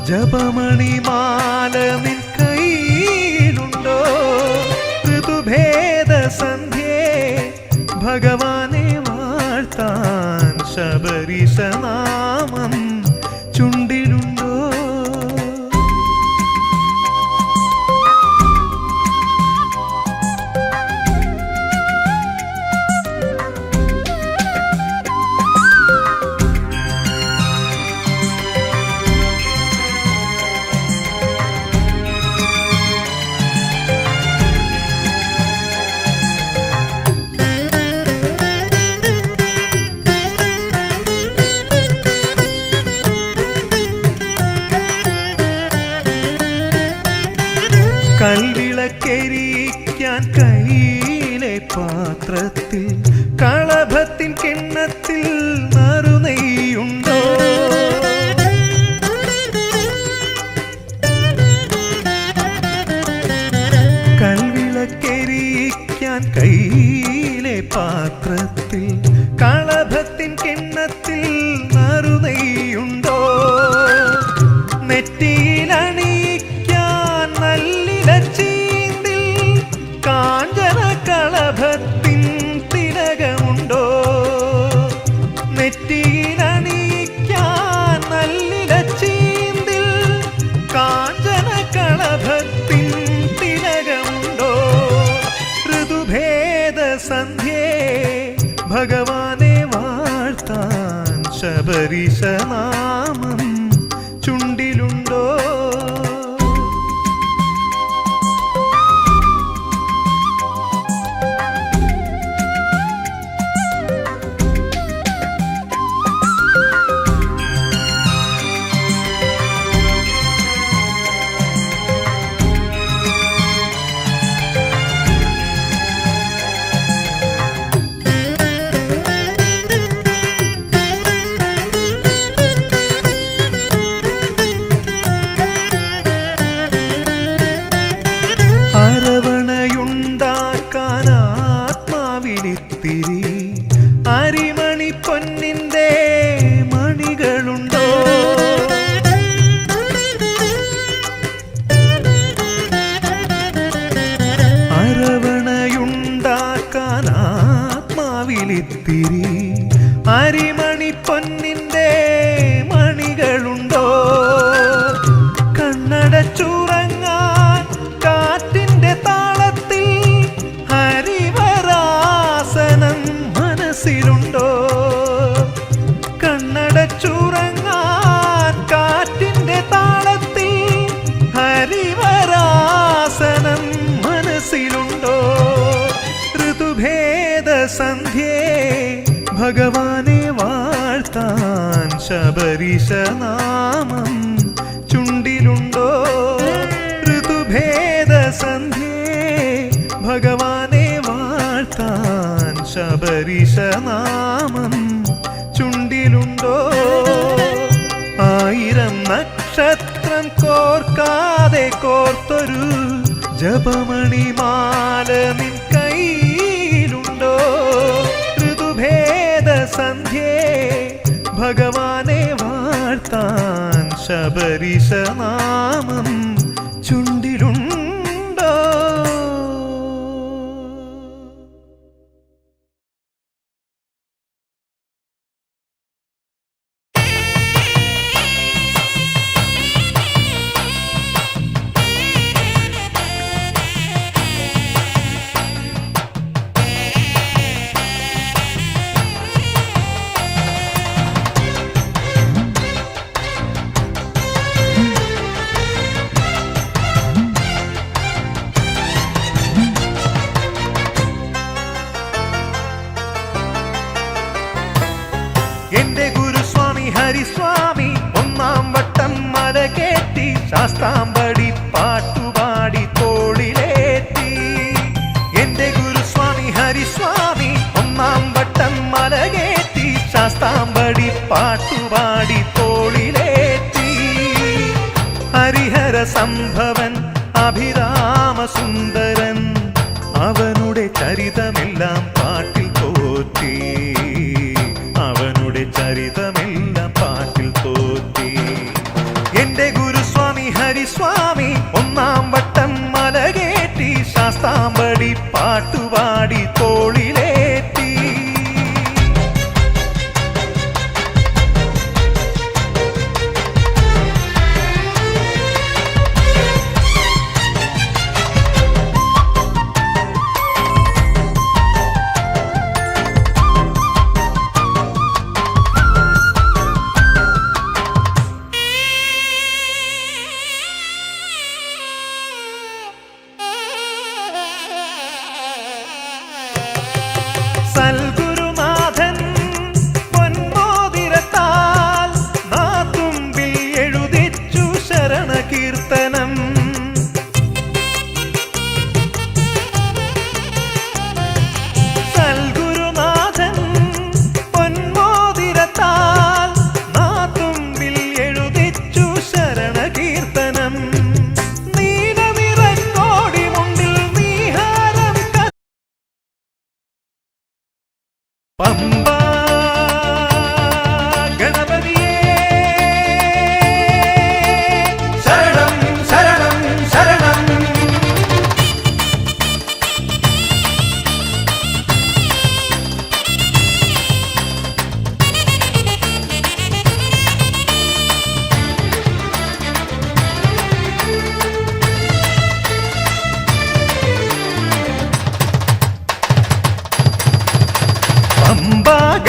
ജപമണിമാല നിൻ കയ്യിലുണ്ടോ? ഋതുഭേദസന്ധ്യേ ഭഗവാനെ വാഴ്ത്താൻ ശബരിശനാമം ചുണ്ടിലുണ്ടോ? കൽവിളക്കെരിക്കാൻ കയ്യിലെ പാത്രത്തിൽ കളഭത്തിൻ കിണ്ണത്തിൽ നറുനെയ്യുണ്ടോ? കൽവിളക്കെരിക്കാൻ കയ്യിലെ പാത്രത്തിൽ കളഭത്തിൻ കിണ്ണത്തിൽ നെറ്റിയിലണിയിക്കാൻ നല്ലില ചീന്തിൽ കാഞ്ചന കളഭത്തിൻ തിലകമുണ്ടോ? നെറ്റിയിലണിയിക്കാൻ നല്ലില ചീന്തിൽ കാഞ്ചന കളഭത്തിൻ തിലകമുണ്ടോ? ഋതുഭേദ സന്ധ്യേ ഭഗവാനെ വാഴ്ത്താൻ ശബരീശനാമം ചുണ്ടിലുണ്ടോ? അരവണയുണ്ടാക്കാൻ ആത്മാവിനിത്തിരി അരിമണി പൊന്നിന്റെ മണികളുണ്ടോ? അരവണയുണ്ടാക്കാൻ ആത്മാവിനിത്തിരി അരിമണി പൊന്നിന്റെ മണികളുണ്ടോ? കണ്ണടച്ചുറങ്ങാൻ കാറ്റിന്റെ താളത്തിൽ ഹരിവരാസനം മനസ്സിലുണ്ടോ? കണ്ണടച്ചുറങ്ങാൻ കാറ്റിന്റെ താളത്തിൽ ഹരിവരാസനം മനസ്സിലുണ്ടോ? ഋതുഭേദ സന്ധ്യേ ഭഗവാനെ വാഴ്ത്താൻ ശബരീശനാമം ചുണ്ടിലുണ്ടോ? ഋതുഭേദ സന്ധ്യേ ഭഗവാനെ വാഴ്ത്താൻ ശബരീശനാമം ചുണ്ടിലുണ്ടോ? ആയിരം നക്ഷത്രം കോർക്കാതെ കോർത്തൊരു ജപമണിമാല നിൻ കയ്യിലുണ്ടോ? ഋതുഭേദ സന്ധ്യേ ഭഗവാനെ വാഴ്ത്താൻ ശബരീശനാമം ചുണ്ടിലുണ്ടോ? എന്റെ ഗുരുസ്വാമി ഹരിസ്വാമി ഒന്നാം വട്ടം മല കയറ്റി ശാസ്താംബടി പാട്ടുപാടി തോളിലേറ്റി. എന്റെ ഗുരുസ്വാമി ഹരിസ്വാമി ഒന്നാം വട്ടം മല കയറ്റി ശാസ്താംബടി പാട്ടുപാടി തോളിലേറ്റി. ഹരിഹര സംഭവൻ അഭിരാമസുന്ദരൻ അവനുടെ ചരിതമെല്ലാം പാട്ടിൽ തോറ്റി. അവനുടെ ചരിതമെല്ലാം പാട്ടിൽ തോറ്റി. എന്റെ ഗുരുസ്വാമി ഹരിസ്വാമി ഒന്നാം വട്ടം മല കയറ്റി ശാസ്താംബടി പാട്ടുപാടി തോളിലേറ്റി.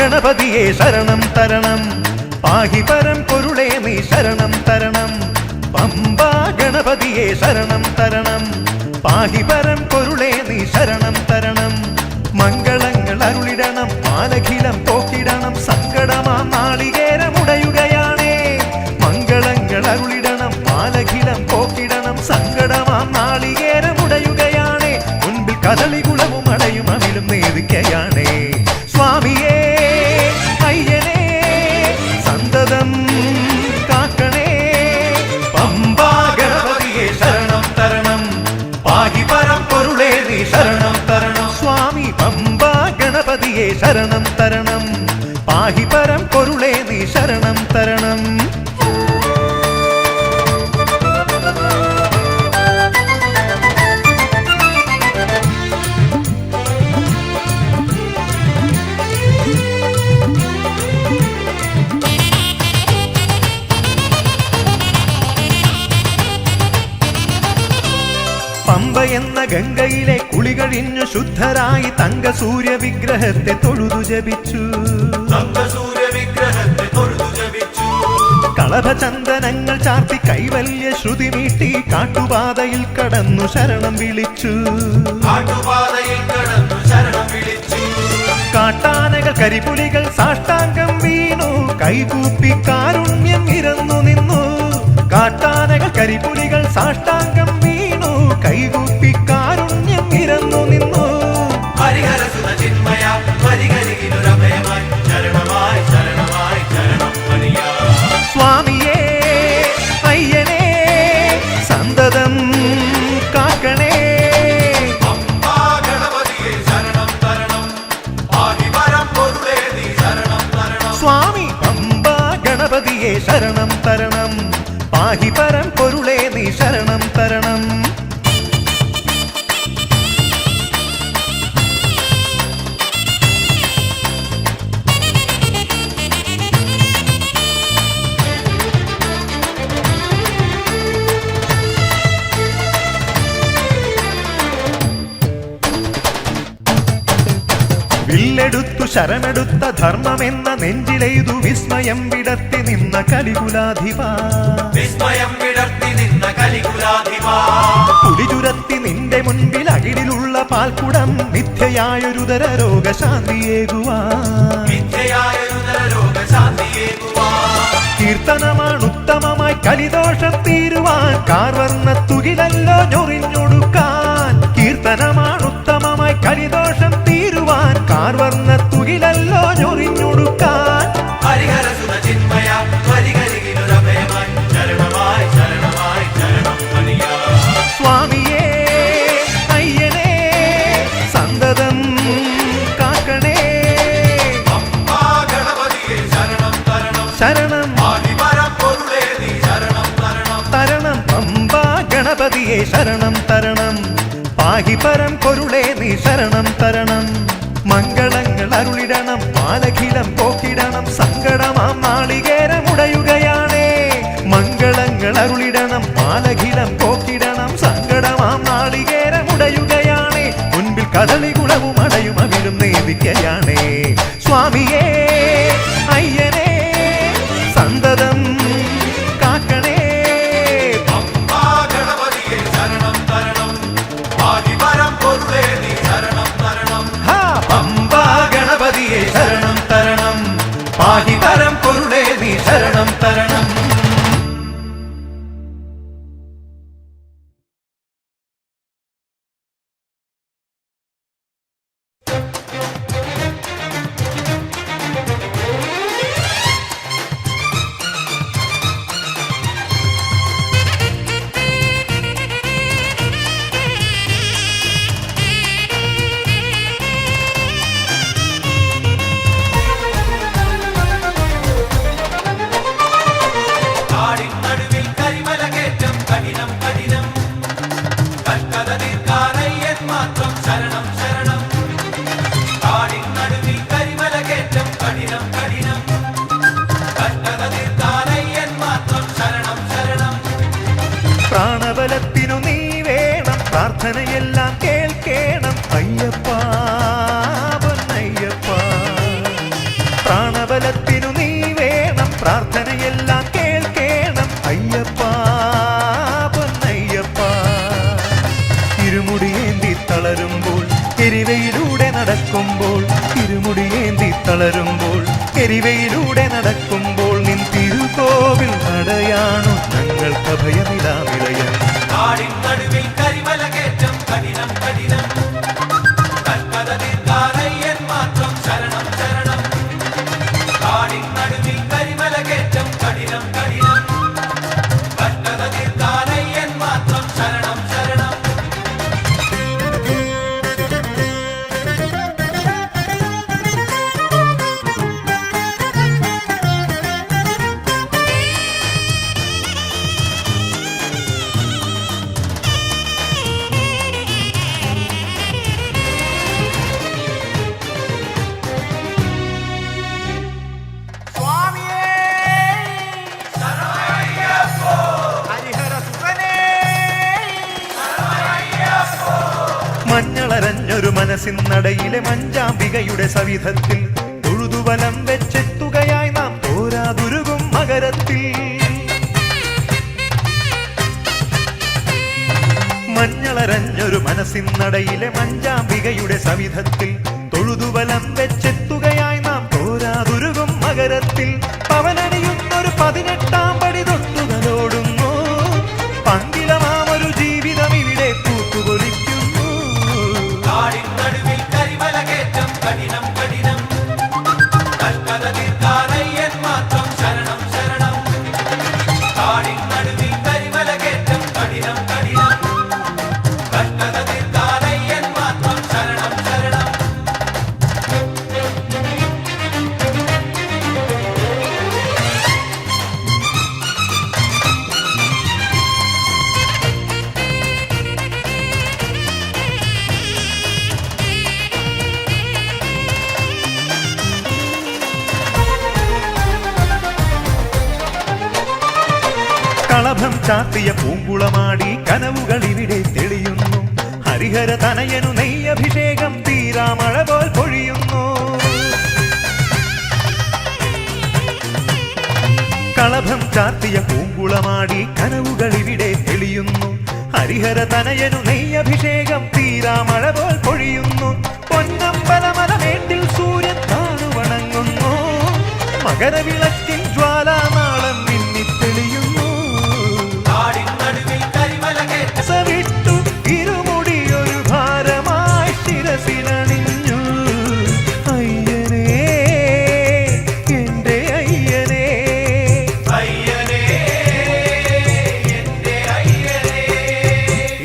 ഗണപതിയെ ശരണം തരണം പാഹി പരം പൊരുളേ നീ ശരണം തരണം പമ്പാ ഗണപതിയെ ശരണം തരണം പാഹി പരം പൊരുളേ നീ ശരണം തരണം മംഗളങ്ങൾ അരുളിടണം മാലഖിലം പോക്കിടണം സങ്കടമാ നാളികേരമുടയുകയാണേ മംഗളങ്ങൾ അരുളിടണം മാലഖിലം പോക്കിടണം സങ്കടമാ നാളികേരമുടയുകയാണേ മുൻപിൽ കദളികുളവും അടയും അമിലും നേദിക്കയാണേ സ്വാമിയേ അയ്യനേ സന്തതം കാക്കണേ പമ്പാ ഗണപതിയെ ശരണം തരണം പാഹി പരം പൊരുളേ നീ ശരണം തരണം സ്വാമി പമ്പാ ഗണപതിയെ ശരണം തരണം പാഹി പരം പൊരുളേ നീ ശരണം തരണം പമ്പ എന്ന ഗംഗയിലെ കുളി കഴിഞ്ഞു ശുദ്ധരായി തങ്ക സൂര്യ വിഗ്രഹത്തെ തൊഴുതു ജപിച്ചു കളഭചന്ദനങ്ങൾ ചാർത്തി കൈവല്യ ശ്രുതി മീട്ടി കാട്ടുപാതയിൽ കടന്നു ശരണം വിളിച്ചു കാട്ടാനകൾ കരിപുലികൾ സാഷ്ടാംഗം വീണു കൈകൂപ്പി കാരുണ്യം ഇരന്നു നിന്നു കാട്ടാനകൾ കരിപുലികൾ സാഷ്ടാംഗം വീണു കൈകൂപ്പി കാരുണ്യം ഇരന്നു നിന്നു സ്വാമിയേ അയ്യനേ സന്തതം കാക്കണേ സ്വാമി പമ്പാ ഗണപതിയെ ശരണം തരണം പാഹി പരം പൊരുളേ നീ ശരണം തരണം വില്ലെടുത്തു ശരമെടുത്ത ധർമ്മമെന്ന നെഞ്ചിലെയ്തു വിസ്മയം വിടർത്തി നിന്ന കലികുലാധിപാ പുലിചുരത്തി നിന്റെ മുൻപിൽ അകിടിലുള്ള പാൽക്കുടം മിഥ്യയായൊരുതര രോഗശാന്തിയേകുവാൻ കീർത്തനമാണ് ഉത്തമമായി കലിദോഷം തീരുവാൻ കാർവർണ്ണ തുകിലല്ലോ ഞൊറിഞ്ഞൊടുക്കാൻ കീർത്തനമാണ് ഉത്തമമായി കലിദോഷം തീരുവാൻ കാർവർണ്ണ തുകിലല്ലോ ഞൊറിഞ്ഞൊടുക്കാൻ സ്വാമിയേ അയ്യനേ സന്തതം കാക്കണേ ശരണം തരണം പമ്പാ ഗണപതിയെ ശരണം തരണം പാഹി പരം പൊരുളേ നീ ശരണം തരണം മംഗളങ്ങൾ അരുളിടണം മാലഖിലം പോക്കിടണം സങ്കടമാം നാളികേരമുടയുകയാണേ മംഗളങ്ങൾ അരുളിടണം മാലഖിലം പോക്കിടണം സങ്കടമാം നാളികേരമുടയുകയാണേ മുൻപിൽ കദളികുളവും അടയും അമിലും നേദിക്കയാണേ സ്വാമിയേ അയ്യനേ സന്തതം കാക്കണേ ഹാ പമ്പാ ഗണപതിയെ ശരണം തരണം പാഹി പരം പൊരുളേ നീ ശരണം തരണം പ്രാണബലത്തിനു നീ വേണം പ്രാർത്ഥനയെല്ലാം കേൾക്കേണം അയ്യപ്പ പൊന്നയ്യപ്പ നടക്കുമ്പോൾ തിരുമുടിയേന്തി തളരുമ്പോൾ എരിവയിലൂടെ നടക്കുമ്പോൾ നിൻ തിരുകോവിൽ നടയാണു ഞങ്ങൾക്ക് അഭയനിലാനിലയം. കാടിൻ നടുവിൽ കരിമല കയറ്റം കഠിനം കഠിനം കൽപ്പത തീർക്കാനയ്യൻ മാത്രം ശരണം ശരണം. കാടിൻ നടുവിൽ കരിമല കയറ്റം കഠിനം കഠിനം കൽപ്പത തീർക്കാനയ്യൻ മാത്രം ശരണം ശരണം. സ്വാമിയേ ഹരിഹര സുതനേ മഞ്ഞളരഞ്ഞൊരു മനസ്സിന്നടയിലെ മഞ്ചാംബികയുടെ സവിധത്തിൽ തൊഴുതുവലം വെച്ചെത്തുകയായി നാം തോരാതുരുകും മകരത്തിൽ. മഞ്ഞളരഞ്ഞൊരു മനസ്സിന്നടയിലെ മഞ്ചാംബികയുടെ സവിധത്തിൽ തൊഴുതുവലം വെച്ചെത്തുകയായി നാം തോരാതുരുകും മകരത്തിൽ. പവനണിയുന്നൊരു 18-ാം പടി തൊട്ടുകളോടുന്നു പങ്കിലമാമൊരു ജീവിതം ഇവിടെ പൂത്തുകൊലിക്കുന്നു. കാടിൻ നടുവിൽ കരിമല കയറ്റം കഠിനം കഠിനം കൽപ്പത തീർക്കാനയ്യൻ മാത്രം ശരണം ശരണം. കാടിൻ നടുവിൽ കരിമല കയറ്റം കഠിനം കഠിനം കൽപ്പത തീർക്കാനയ്യൻ മാത്രം ശരണം ശരണം. കളഭം ചാത്തിയ പൂങ്കുളമാടി കനവുകൾ ഇവിടെ തെളിയുന്നു. ഹരിഹര തനയനു നെയ്യഭിഷേകം തീരാമഴ പോൽ പൊഴിയുന്നു. കളഭം ചാത്തിയ പൂങ്കുളമാടി കനവുകൾ ഇവിടെ തെളിയുന്നു. ഹരിഹര തനയനു നെയ്യഭിഷേകം തീരാമഴ പോൽ പൊഴിയുന്നു. പൊന്നമ്പലമലമേട്ടിൽ സൂര്യൻ താണുവണങ്ങുന്നു. മകരവിളക്കിൻ ജ്വാലാനാളം മിന്നിത്തെളിയുന്നു. കാടിൻ നടുവിൽ കരിമല കയറ്റം സവിട്ടു ഇരുമുടിയൊരു ഭാരമായി ശിരസിലണിഞ്ഞു. അയ്യനേ എന്റെ അയ്യനേ അയ്യനേ എന്റെ അയ്യനേ.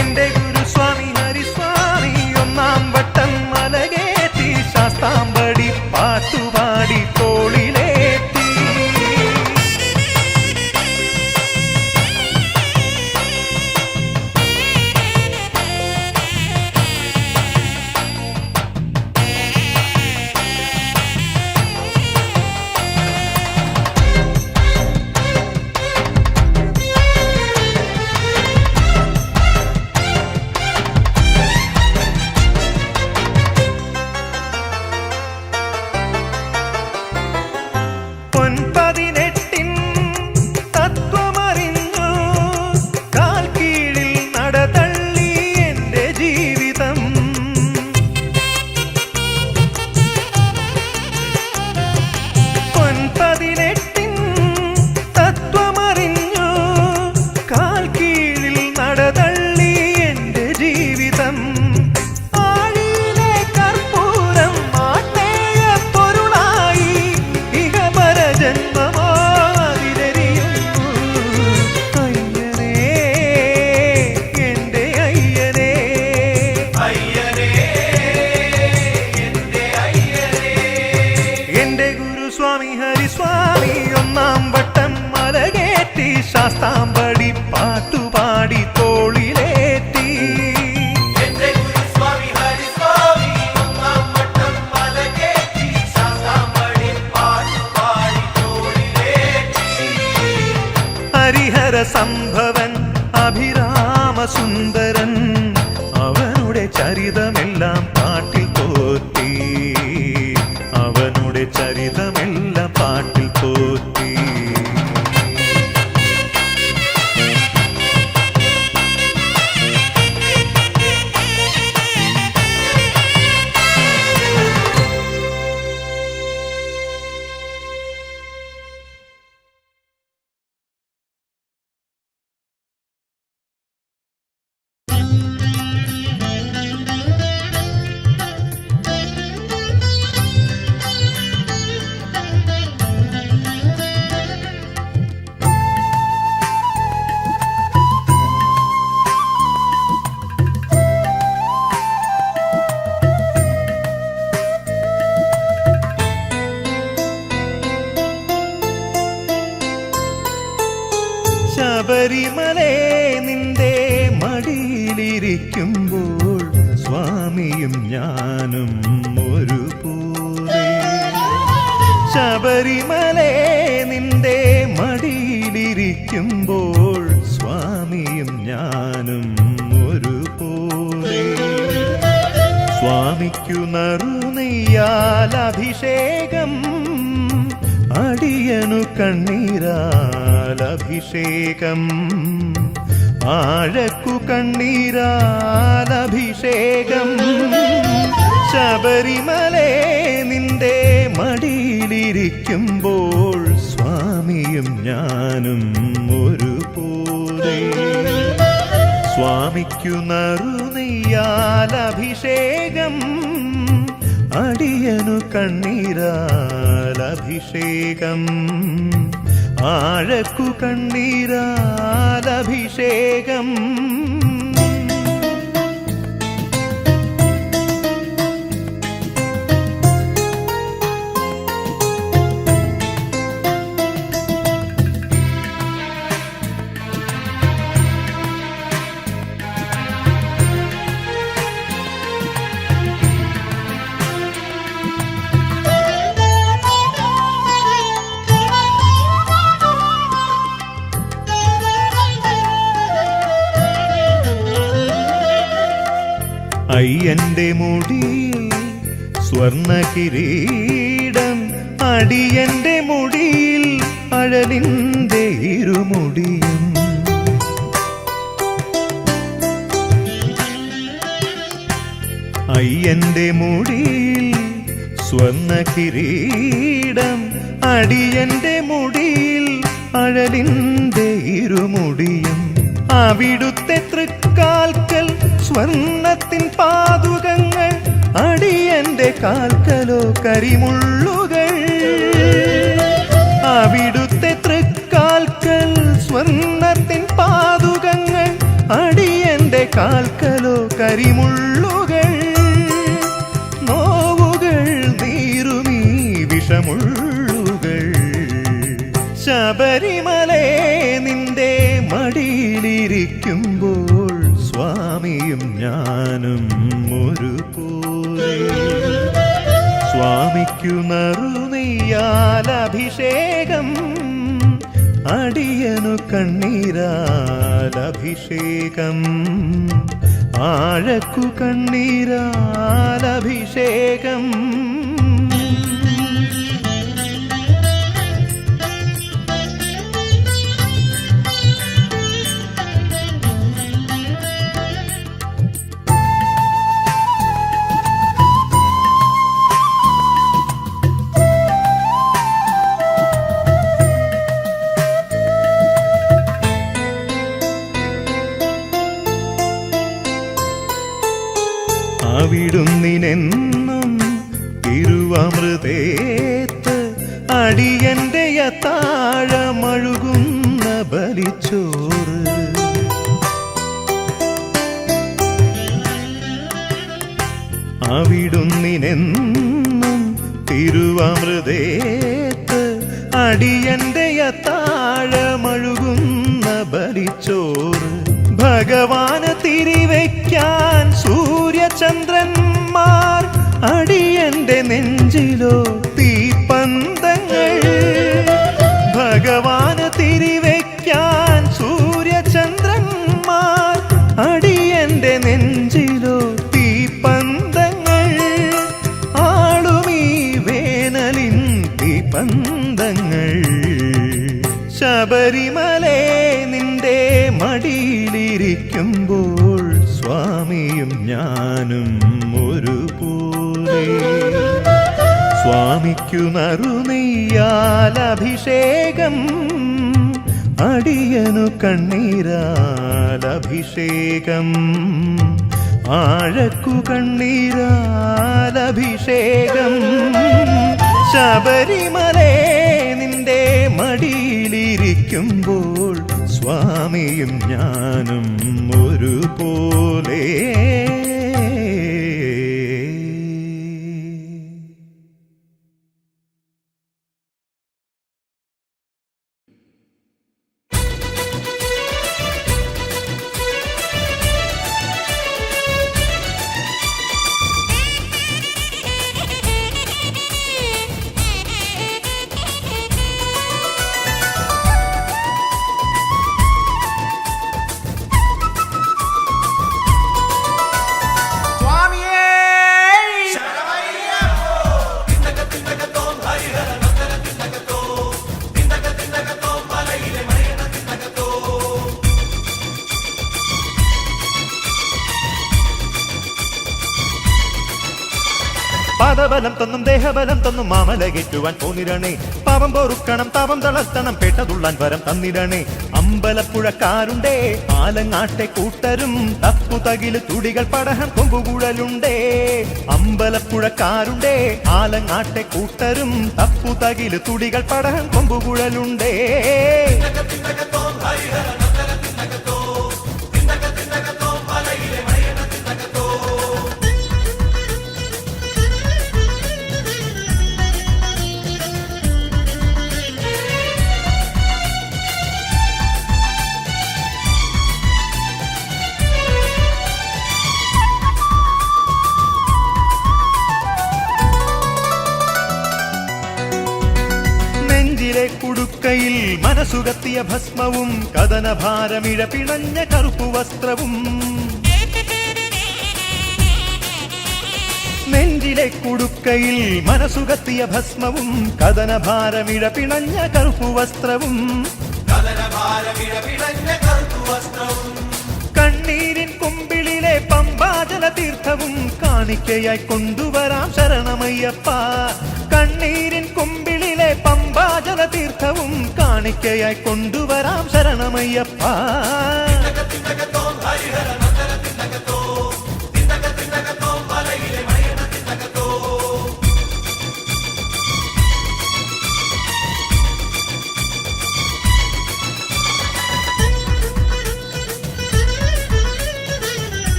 എന്റെ ഗുരുസ്വാമി ഹരിസ്വാമി ഒന്നാം വട്ടം മലകേറ്റി ശാസ്താംബടി പാട്ടുപാടി തോളിലേറ്റി. പൊൻ18 തത്വമറിഞ്ഞു കാൽ കീഴിൽ നടതള്ളി എന്റെ ജീവിതം. പൊൻ18 തത്വമറിഞ്ഞു കാൽ കീഴിൽ നടതള്ളി എന്റെ ജീവിതം. ആഴിയിലെ കർപ്പൂരം ആട്ടേയ പൊരുളായി ഇഹപര ജന്മമോ അതിലെരിയുന്നു. അയ്യനേ എന്റെ അയ്യനേ അയ്യനേ എന്റെ അയ്യനേ. എന്റെ ഗുരുസ്വാമി ഹരിസ്വാമി ഒന്നാം വട്ടം മലകേറ്റി ശാസ്താംബടി പാട്ടുപാടി തോളിലേറ്റി. എന്റെ ഗുരുസ്വാമി ഹരിസ്വാമി ഒന്നാം വട്ടം മല കയറ്റി ശാസ്താംബടി പാട്ടുപാടി തോളിലേറ്റി. ഹരിഹര സംഭവൻ അഭിരാമസുന്ദരൻ അവനുടെ ചരിതമെല്ലാം പാട്ടിൽ പോറ്റി. അവനുടെ ചരിതമെല്ലാം പാട്ടിൽ പോറ്റി. മടിയിലിരിക്കുമ്പോൾ സ്വാമിയും ഞാനും ഒരുപോലെ. ശബരിമലേ നിന്റെ മടിയിലിരിക്കുമ്പോൾ സ്വാമിയും ഞാനും ഒരുപോലെ. സ്വാമിക്കു നറുനെയ്യാൽ അഭിഷേകം, അടിയനു കണ്ണീരാൽ അഭിഷേകം, ആഴക്കു കണ്ണീരാൽ അഭിഷേകം. ശബരിമലേ നിന്റെ മടിയിലിരിക്കുമ്പോൾ സ്വാമിയും ഞാനും ഒരുപോലെ. സ്വാമിക്കു നറുനെയ്യാൽ അഭിഷേകം, അടിയനു കണ്ണീരാൽ അഭിഷേകം, ആഴക്കു കണ്ണീരാൽ അഭിഷേകം. അയ്യന്റെ മുടിയിൽ സ്വർണ്ണ കിരീടം, അടിയന്റെ മുടിയിൽ അഴലിന്റെ ഇരുമുടിയും. അയ്യന്റെ മുടിയിൽ സ്വർണ്ണ കിരീടം, അടിയന്റെ മുടിയിൽ അഴലിന്റെ ഇരുമുടിയും. അവിടുത്തെ തൃക്കാൽക്കൽ സ്വർണ്ണത്തിൻ പാതുകങ്ങൾ, അടിയന്റെ കാൽക്കലോ കരിമുള്ളുകൾ. അവിടുത്തെ തൃക്കാൽക്കൽ സ്വർണ്ണത്തിൻ പാതുകങ്ങൾ, അടിയന്റെ കാൽക്കലോ കരിമുള്ളുകൾ. നോവുകൾ നീറുമീ വിഷമുള്ളുകൾ. ശബരിമലേ നിന്റെ മടിയിലിരിക്കുമ്പോൾ സ്വാമിയും ഞാനും ഒരുപോലെ. സ്വാമിക്കു നറുനെയ്യാൽ അഭിഷേകം, അടിയനു കണ്ണീരാൽ അഭിഷേകം, ആഴക്കു കണ്ണീരാൽ അഭിഷേകം. അവിടുന്നിനെന്നും തിരുവമൃതേത്ത്, അടിയന്റെ അത്താഴമഴുകുന്ന ബലിച്ചോറ്. അവിടുന്നിനെന്നും തിരുവമൃതേത്ത്, അടിയന്റെ അത്താഴമഴുകുന്ന ബലിച്ചോറ്. ഭഗവാന് തിരിവയ്ക്കാൻ സൂര്യചന്ദ്രന്മാർ, അടിയന്റെ നെഞ്ചിലോ തീപ്പന്തങ്ങൾ. ഭഗവാന് തിരിവയ്ക്കാൻ സൂര്യചന്ദ്രന്മാർ, അടിയന്റെ നെഞ്ചിലോ തീപ്പന്തങ്ങൾ. ആളുമീ വേനലിൻ തീപ്പന്തങ്ങൾ. ശബരിമലേ നിന്റെ മടിയിലിരിക്കുമ്പോൾ സ്വാമിയും ഞാനും ഒരുപോലെ. സ്വാമിക്കു നറുനെയ്യാൽ അഭിഷേകം, അടിയനു കണ്ണീരാൽ അഭിഷേകം, ആഴക്കു കണ്ണീരാൽ അഭിഷേകം. ശബരിമലേ നിന്റെ മടിയിലിരിക്കുമ്പോൾ സ്വാമിയും ഞാനും ഒരുപോലെ. പദബലം തന്നും ദേഹബലം തന്നും മാമലകേറ്റുവാൻ പോന്നിരണേ പാപം പൊറുക്കണം താപം തളർത്തണം പെട്ടതുള്ളാൻ വരം തന്നിരണേ അമ്പലപ്പുഴക്കാരുണ്ടേ ആലങ്ങാട്ടെ കൂട്ടരും തപ്പുതകില് തുടികൾ പടഹം കൊമ്പുകുഴലുണ്ടേ അമ്പലപ്പുഴക്കാരുണ്ടേ ആലങ്ങാട്ടെ കൂട്ടരും തപ്പുതകില് തുടികൾ പടഹം കൊമ്പുകുഴലുണ്ടേ കുടുക്കയിൽ മനസുകത്തിയ ഭസ്മവും കഥനഭാരമിഴ പിണഞ്ഞ കറുപ്പു വസ്ത്രവും നെഞ്ചിലെ കുടുക്കയിൽ മനസുകത്തിയ ഭസ്മവും കഥനഭാരമിഴ പിണഞ്ഞ കറുപ്പു വസ്ത്രവും കണ്ണീരിൻ കുമ്പിളിലെ പമ്പാജല തീർത്ഥവും കാണിക്കയായി കൊണ്ടുവരാം ശരണമയ്യപ്പ കണ്ണീരിൻ കുമ്പിളിലെ പമ്പാജല തീർത്ഥവും കാണിക്കയായി കൊണ്ടുവരാം ശരണമയ്യപ്പ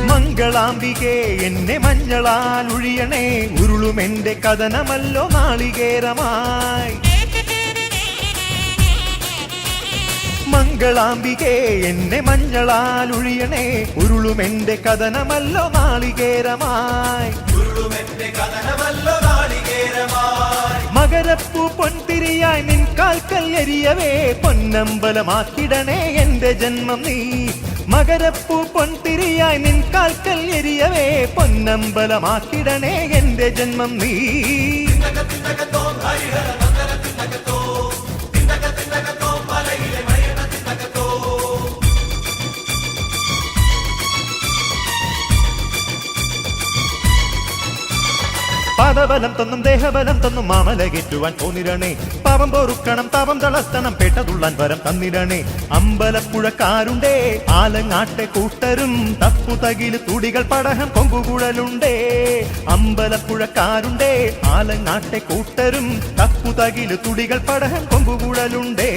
മംഗളാംബികേ എന്നെ മഞ്ഞളാൽ ഒഴിയണേ ഉരുളുമെന്റെ കഥനമല്ലോ നാളികേരമായി മംഗളാംബികേ എന്നെ മഞ്ഞളാൽ ഒഴിയണേ ഉരുളുമെന്റെ കഥനമല്ലോ നാളികേരമായി മകരപ്പൂ പൊൻതിരിയായി നിൻ കാൽക്കൽ എരിയവേ പൊന്നമ്പലമാക്കിടണേ എന്റെ ജന്മം നീ മകരപ്പൂ പൊൻതിരിയായി നിൻ കാൽക്കൽ എരിയവേ പൊന്നമ്പലമാക്കിടണേ എന്റെ ജന്മം നീ പദബലം തന്നും ദേഹബലം തന്നും മാമലകേറ്റുവാൻ പോന്നിരണേ പാപം പൊറുക്കണം താപം തളർത്തണം പെട്ടതുള്ളാൻ വരം തന്നിരണേ അമ്പലപ്പുഴക്കാരുണ്ടേ ആലങ്ങാട്ടെ കൂട്ടരും തപ്പുതകില് തുടികൾ പടഹം കൊമ്പുകുഴലുണ്ടേ അമ്പലപ്പുഴക്കാരുണ്ടേ ആലങ്ങാട്ടെ കൂട്ടരും തപ്പുതകില് തുടികൾ പടഹം കൊമ്പുകുഴലുണ്ടേ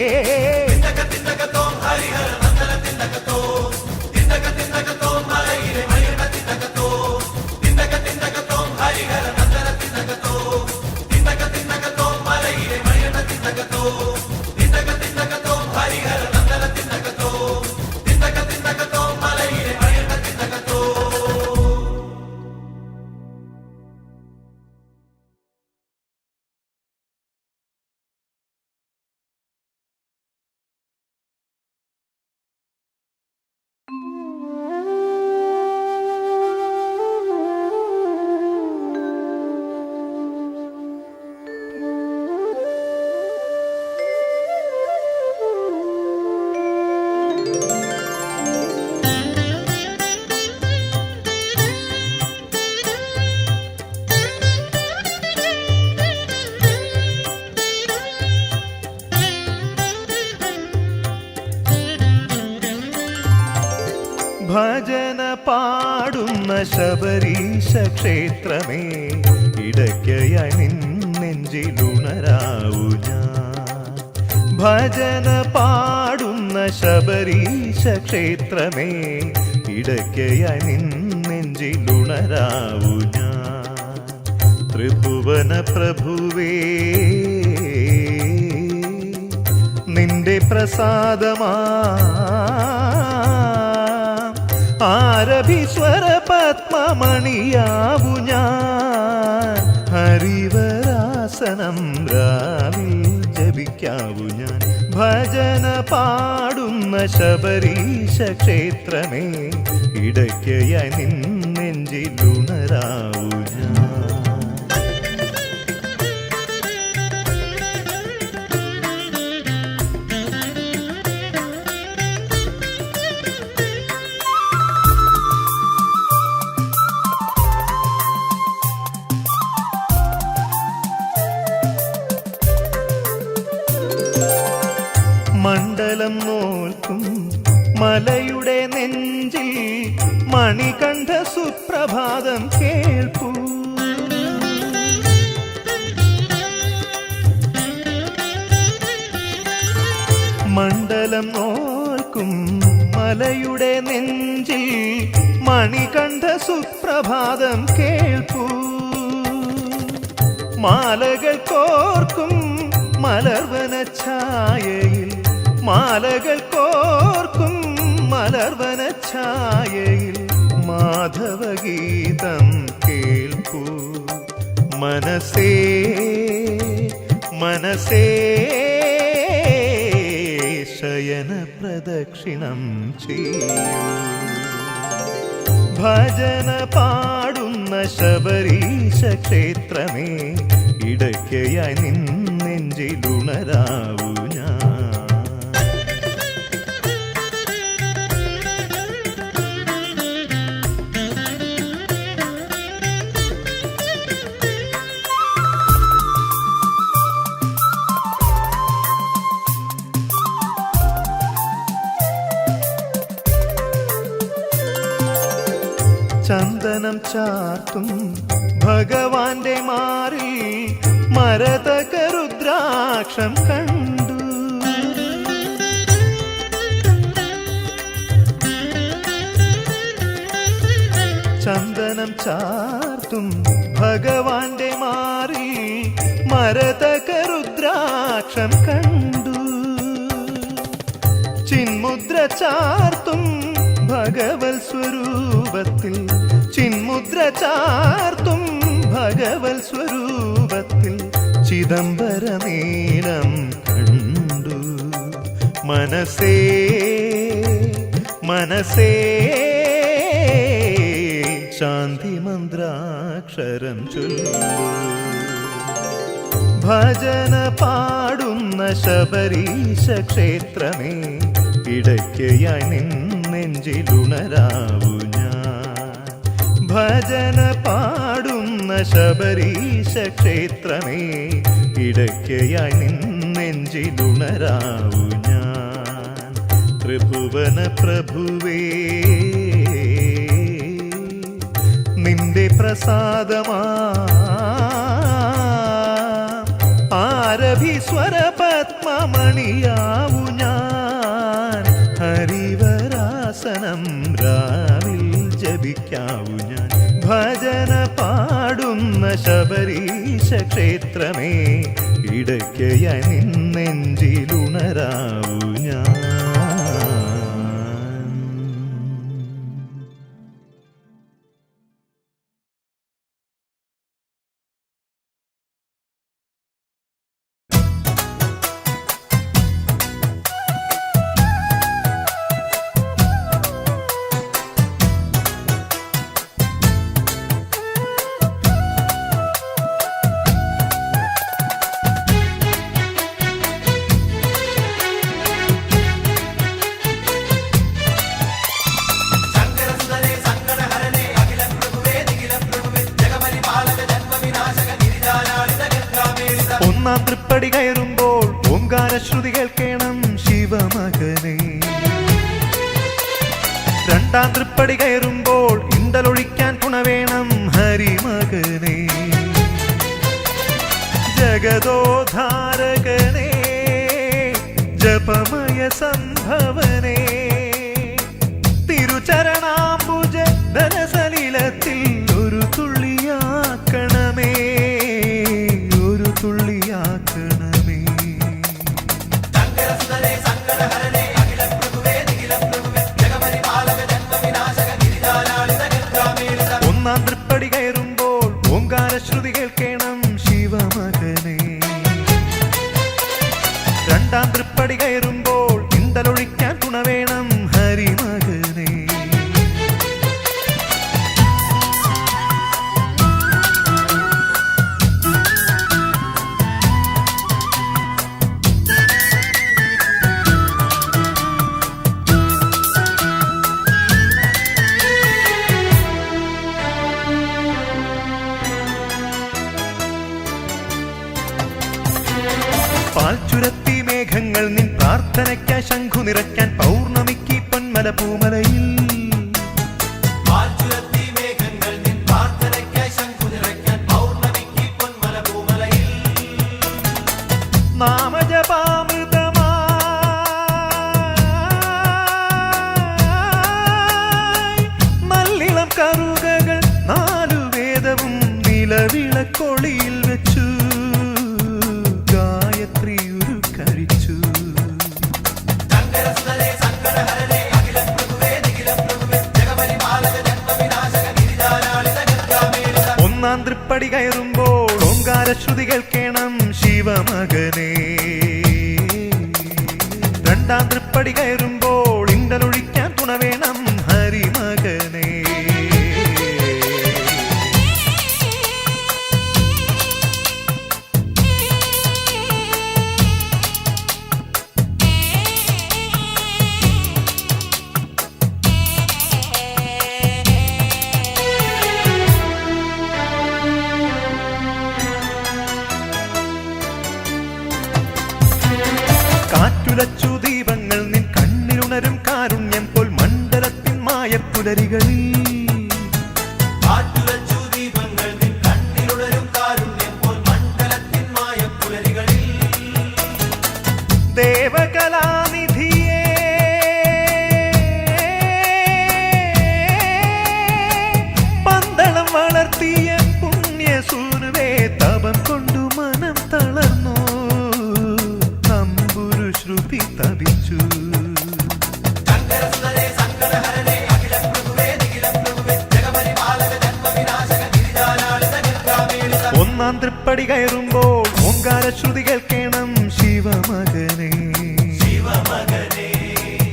ഭജന പാടുന്ന ശബരീശ ക്ഷേത്രമേ ഇടയ്ക്കയായി നിന്നെഞ്ചിലുണരാവൂ ഞാൻ ഭജന പാടുന്ന ശബരീശ ക്ഷേത്രമേ ഇടയ്ക്കയായി നിന്നെഞ്ചിലുണരാവൂ ഞാൻ ത്രിഭുവന പ്രഭുവേ നിന്റെ പ്രസാദമാ ആരഭീശ്വര പത്മമണിയാവു ഞാൻ ഹരിവരാസനം രാവിൽ ജപിക്കാവു ഞാൻ ഭജന പാടുന്ന ശബരീശ ക്ഷേത്രമേ ഇടയ്ക്കയായി നിന്നെഞ്ചിലുണരാവു ഉണരാവൂ ഞാൻ. മണ്ഡലം നോൽക്കും മലയുടെ നെഞ്ചിൽ മണികണ്ഠ സുപ്രഭാതം കേൾപ്പൂ. മണ്ഡലം നോൽക്കും മലയുടെ നെഞ്ചിൽ മണികണ്ഠ സുപ്രഭാതം കേൾപ്പൂ. മാലകൾ കോർക്കും മലർവന ഛായയിൽ, മാലകൾ കോർക്കും മലർവന ഛായയിൽ മാധവഗീതം കേൾപ്പൂ. മനസ്സേ മനസ്സേ ശയന പ്രദക്ഷിണം ചെയ്യൂ. ഭജന പാടുന്ന ശബരീശ ക്ഷേത്രമേ, ഇടയ്ക്കയായി നിന്നെഞ്ചിലുണരാവൂ ഞാൻ. ചന്ദനം ചാർത്തും ഭഗവാന്റെ മാറിൽ മരതക രുദ്രാക്ഷം കണ്ടു. ചന്ദനം ചാർത്തും ഭഗവാന്റെ മാറിൽ മരതക രുദ്രാക്ഷം കണ്ടു. ചിന്മുദ്ര ചാർത്തും ഭഗവൽ സ്വരൂപത്തിൽ, ചിന്മുദ്ര ചാർത്തും ഭഗവൽ സ്വരൂപത്തിൽ ചിദംബരനീലം കണ്ടു. മനസ്സേ മനസ്സേ ശാന്തി മന്ത്രാക്ഷരം ചൊല്ലൂ. ഭജന പാടുന്ന ശബരീശ ക്ഷേത്രമേ, ഇടയ്ക്കയായി നിന്നെഞ്ചിലുണരാവൂ ഞാൻ. ഭജന പാടുന്ന ശബരീശ ക്ഷേത്രമേ, ഇടയ്ക്കയായി നിന്നെഞ്ചിലുണരാവൂ ഞാൻ. ത്രിഭുവന പ്രഭുവേ, നിന്റെ പ്രസാദമാ ആരഭീശ്വര പത്മമണിയാവു ഞാൻ. ഹരിവരാസനം രാവിൽ ജപിക്കാവു ഞാൻ. ഭജന പാടുന്ന ശബരീശ ക്ഷേത്രമേ, ഇടയ്ക്കയായി നിന്നെഞ്ചിലുണരാവു ഞാൻ. ഒന്നാം തൃപ്പടി കയറുമ്പോൾ ഓംകാരശ്രുതി കേൾക്കണം ശിവമകനെ. രണ്ടാം തൃപ്പടി കയറുമ്പോൾ ഇണ്ടലൊഴിക്കാൻ തുണവേണം ഹരിമകനെ. ജഗദോധാരകനെ, ജപമയ സംഭവനെ, തിരുചരണാംബുജ ധനസലിലത്തിൽ ഒരു തുള്ളിയാക്കണമേ, ഒരു തുള്ളിയാക്കണമേ. ഒന്നാം തൃപ്പടി കയറുമ്പോൾ ഓംകാരശ്രുതി കേൾക്കണം ശിവമകനെ. രണ്ടാം തൃപ്പടി കയറുമ്പോൾ ഇണ്ടലൊഴിക്കാൻ തുണവേണം പ്രാർത്ഥനയ്ക്കായി ശംഖു നിറയ്ക്കാൻ പൗർണമിക്ക് പൊന്മല പൂമലയിൽ വാൽച്ചുരത്തി മേഘങ്ങൾ നിൻ പ്രാർത്ഥനയ്ക്കായി ശംഖു നിറയ്ക്കാൻ പൗർണമിക്ക് പൊന്മല പൂമലയിൽ നാമജപാമൃതമായി നല്ലിളം കറുകകൾ നാലു വേദവും നിലവിളക്കൊളിയിൽ വെച്ചു ഗായത്രി ഉരു കഴിച്ചു. ശങ്കരസുതനേ സങ്കടഹരനേ അഖിലം പ്രഭുവേ നിഖിലം പ്രഭുവേ ജഗപരിപാലക ജന്മവിനാശക ഗിരിജാലാളിത ഗംഗാമേളിത. ഒന്നാം തൃപ്പടി കയറുമ്പോൾ ഓങ്കാരശ്രുതി കേൾക്കണം ശിവമകനേ. രണ്ടാം തൃപ്പടി കയറുമ്പോൾ ഇണ്ടലൊഴിക്കാൻ തുണ വേണം ഹരിമകനേ. കാറ്റുലച്ചു ദീപങ്ങൾ നിൻ കണ്ണിലുണരും കാരുണ്യം പോൽ മണ്ഡലത്തിൻ മായപ്പുലരികളിൽ കാറ്റുലച്ചു ദീപങ്ങൾ നിൻ കണ്ണിലുണരും കാരുണ്യം പോൽ മണ്ഡലത്തിൻ മായപ്പുലരികളിൽ ദേവകലാനിധിയേ പന്തളം വളർത്തിയ പുണ്യസൂനുവേ തപം കൊണ്ടു മനം തളർന്നു തമ്പുരു ശ്രുതി തപിച്ചു. ശങ്കരസുതനേ സങ്കടഹരനേ അഖിലം പ്രഭുവേ നിഖിലം പ്രഭുവേ ജഗപരിപാലക ജന്മവിനാശക ഗിരിജാലാളിത ഗംഗാമേളിത. ഒന്നാം തൃപ്പടി കയറുമ്പോൾ ഓങ്കാരശ്രുതി കേൾക്കണം ശിവമകനേ. ശിവമകനേ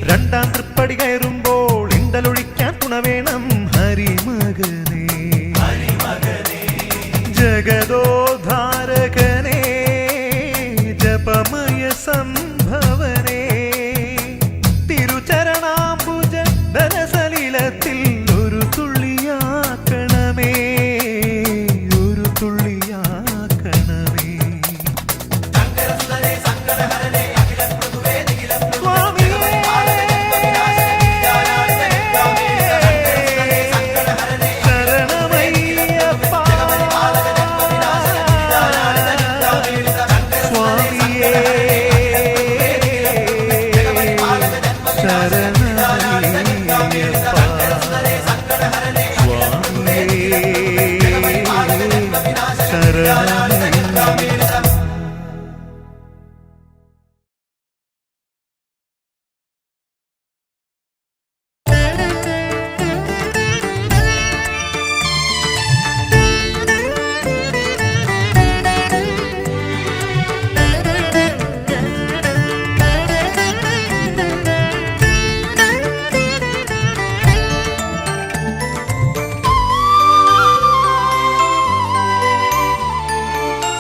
രണ്ടാം തൃപ്പടി കയറുമ്പോൾ ഇണ്ടലൊഴിക്കാൻ തുണ വേണം ഹരിമകനേ. ഹരിമകനേ ജഗദോദ്ധാരകനേ ജപമയ സംഭവനേ തിരുചരണാംബുജ ധനസലിലത്തിൽ ഒരു തുള്ളിയാക്കണമേ ഒരു തുള്ളിയാക്കണമേ. ശങ്കരസുതനേ സങ്കടഹരനേ അഖിലം പ്രഭുവേ നിഖിലം പ്രഭുവേ സ്വാമിയേ ശരണമയ്യപ്പ സ്വാമിയേ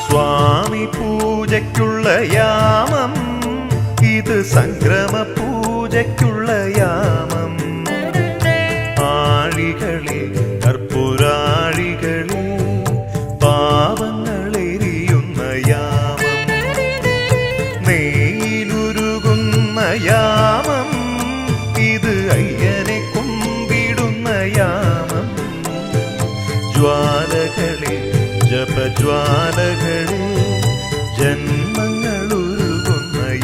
സ്വാമി പൂജയ്ക്കുള്ള യാമം ഇത് സംക്രമ പൂജയ്ക്കുള്ള യാമം. ആഴികളിൽ കർപ്പൂരാഴികളിൽ പാവങ്ങളെരിയുന്ന യാമം. നെയ്യിലുരുകുന്ന യാമം ഇത് അയ്യനെ കുമ്പിടുന്ന യാമം. ജ്വാലകളിൽ ജപജ്വാലകളിൽ ജന്മങ്ങളുരുകുന്ന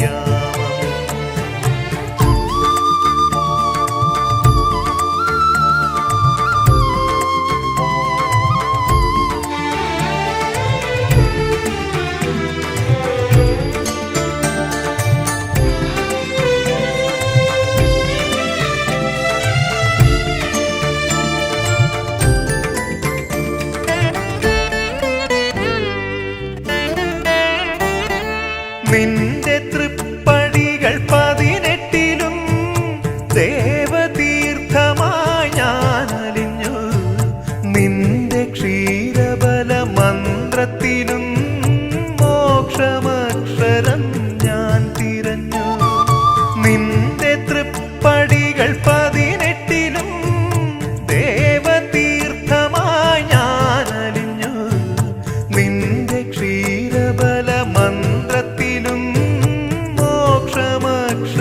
യാമം. നിന്റെ തൃപ്പടികൾ 18 ദേവതീർത്ഥമായി ഞാനലിഞ്ഞു. നിന്റെ ക്ഷീരബല മന്ത്രത്തിലും മോക്ഷമക്ഷരം ഞാൻ തിരഞ്ഞു. നിന്റെ തൃപ്പടികൾ 18 ദേവതീർത്ഥമായി ഞാനലിഞ്ഞു. നിന്റെ ക്ഷീരബല മന്ത്രത്തിലും മോക്ഷമക്ഷരം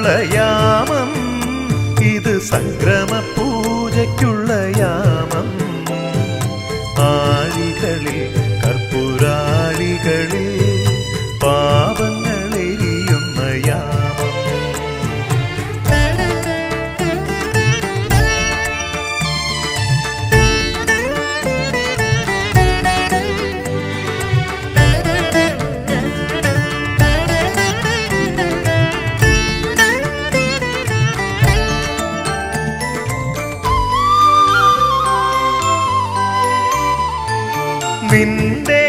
യാമം, ഇത് സംക്രമ പൂജയ്ക്കുള്ള യാമം. ആഴികളിൽ കർപ്പൂരാഴികളിൽ പാപങ്ങളെരിയുന്ന യാമം. നിന്റെ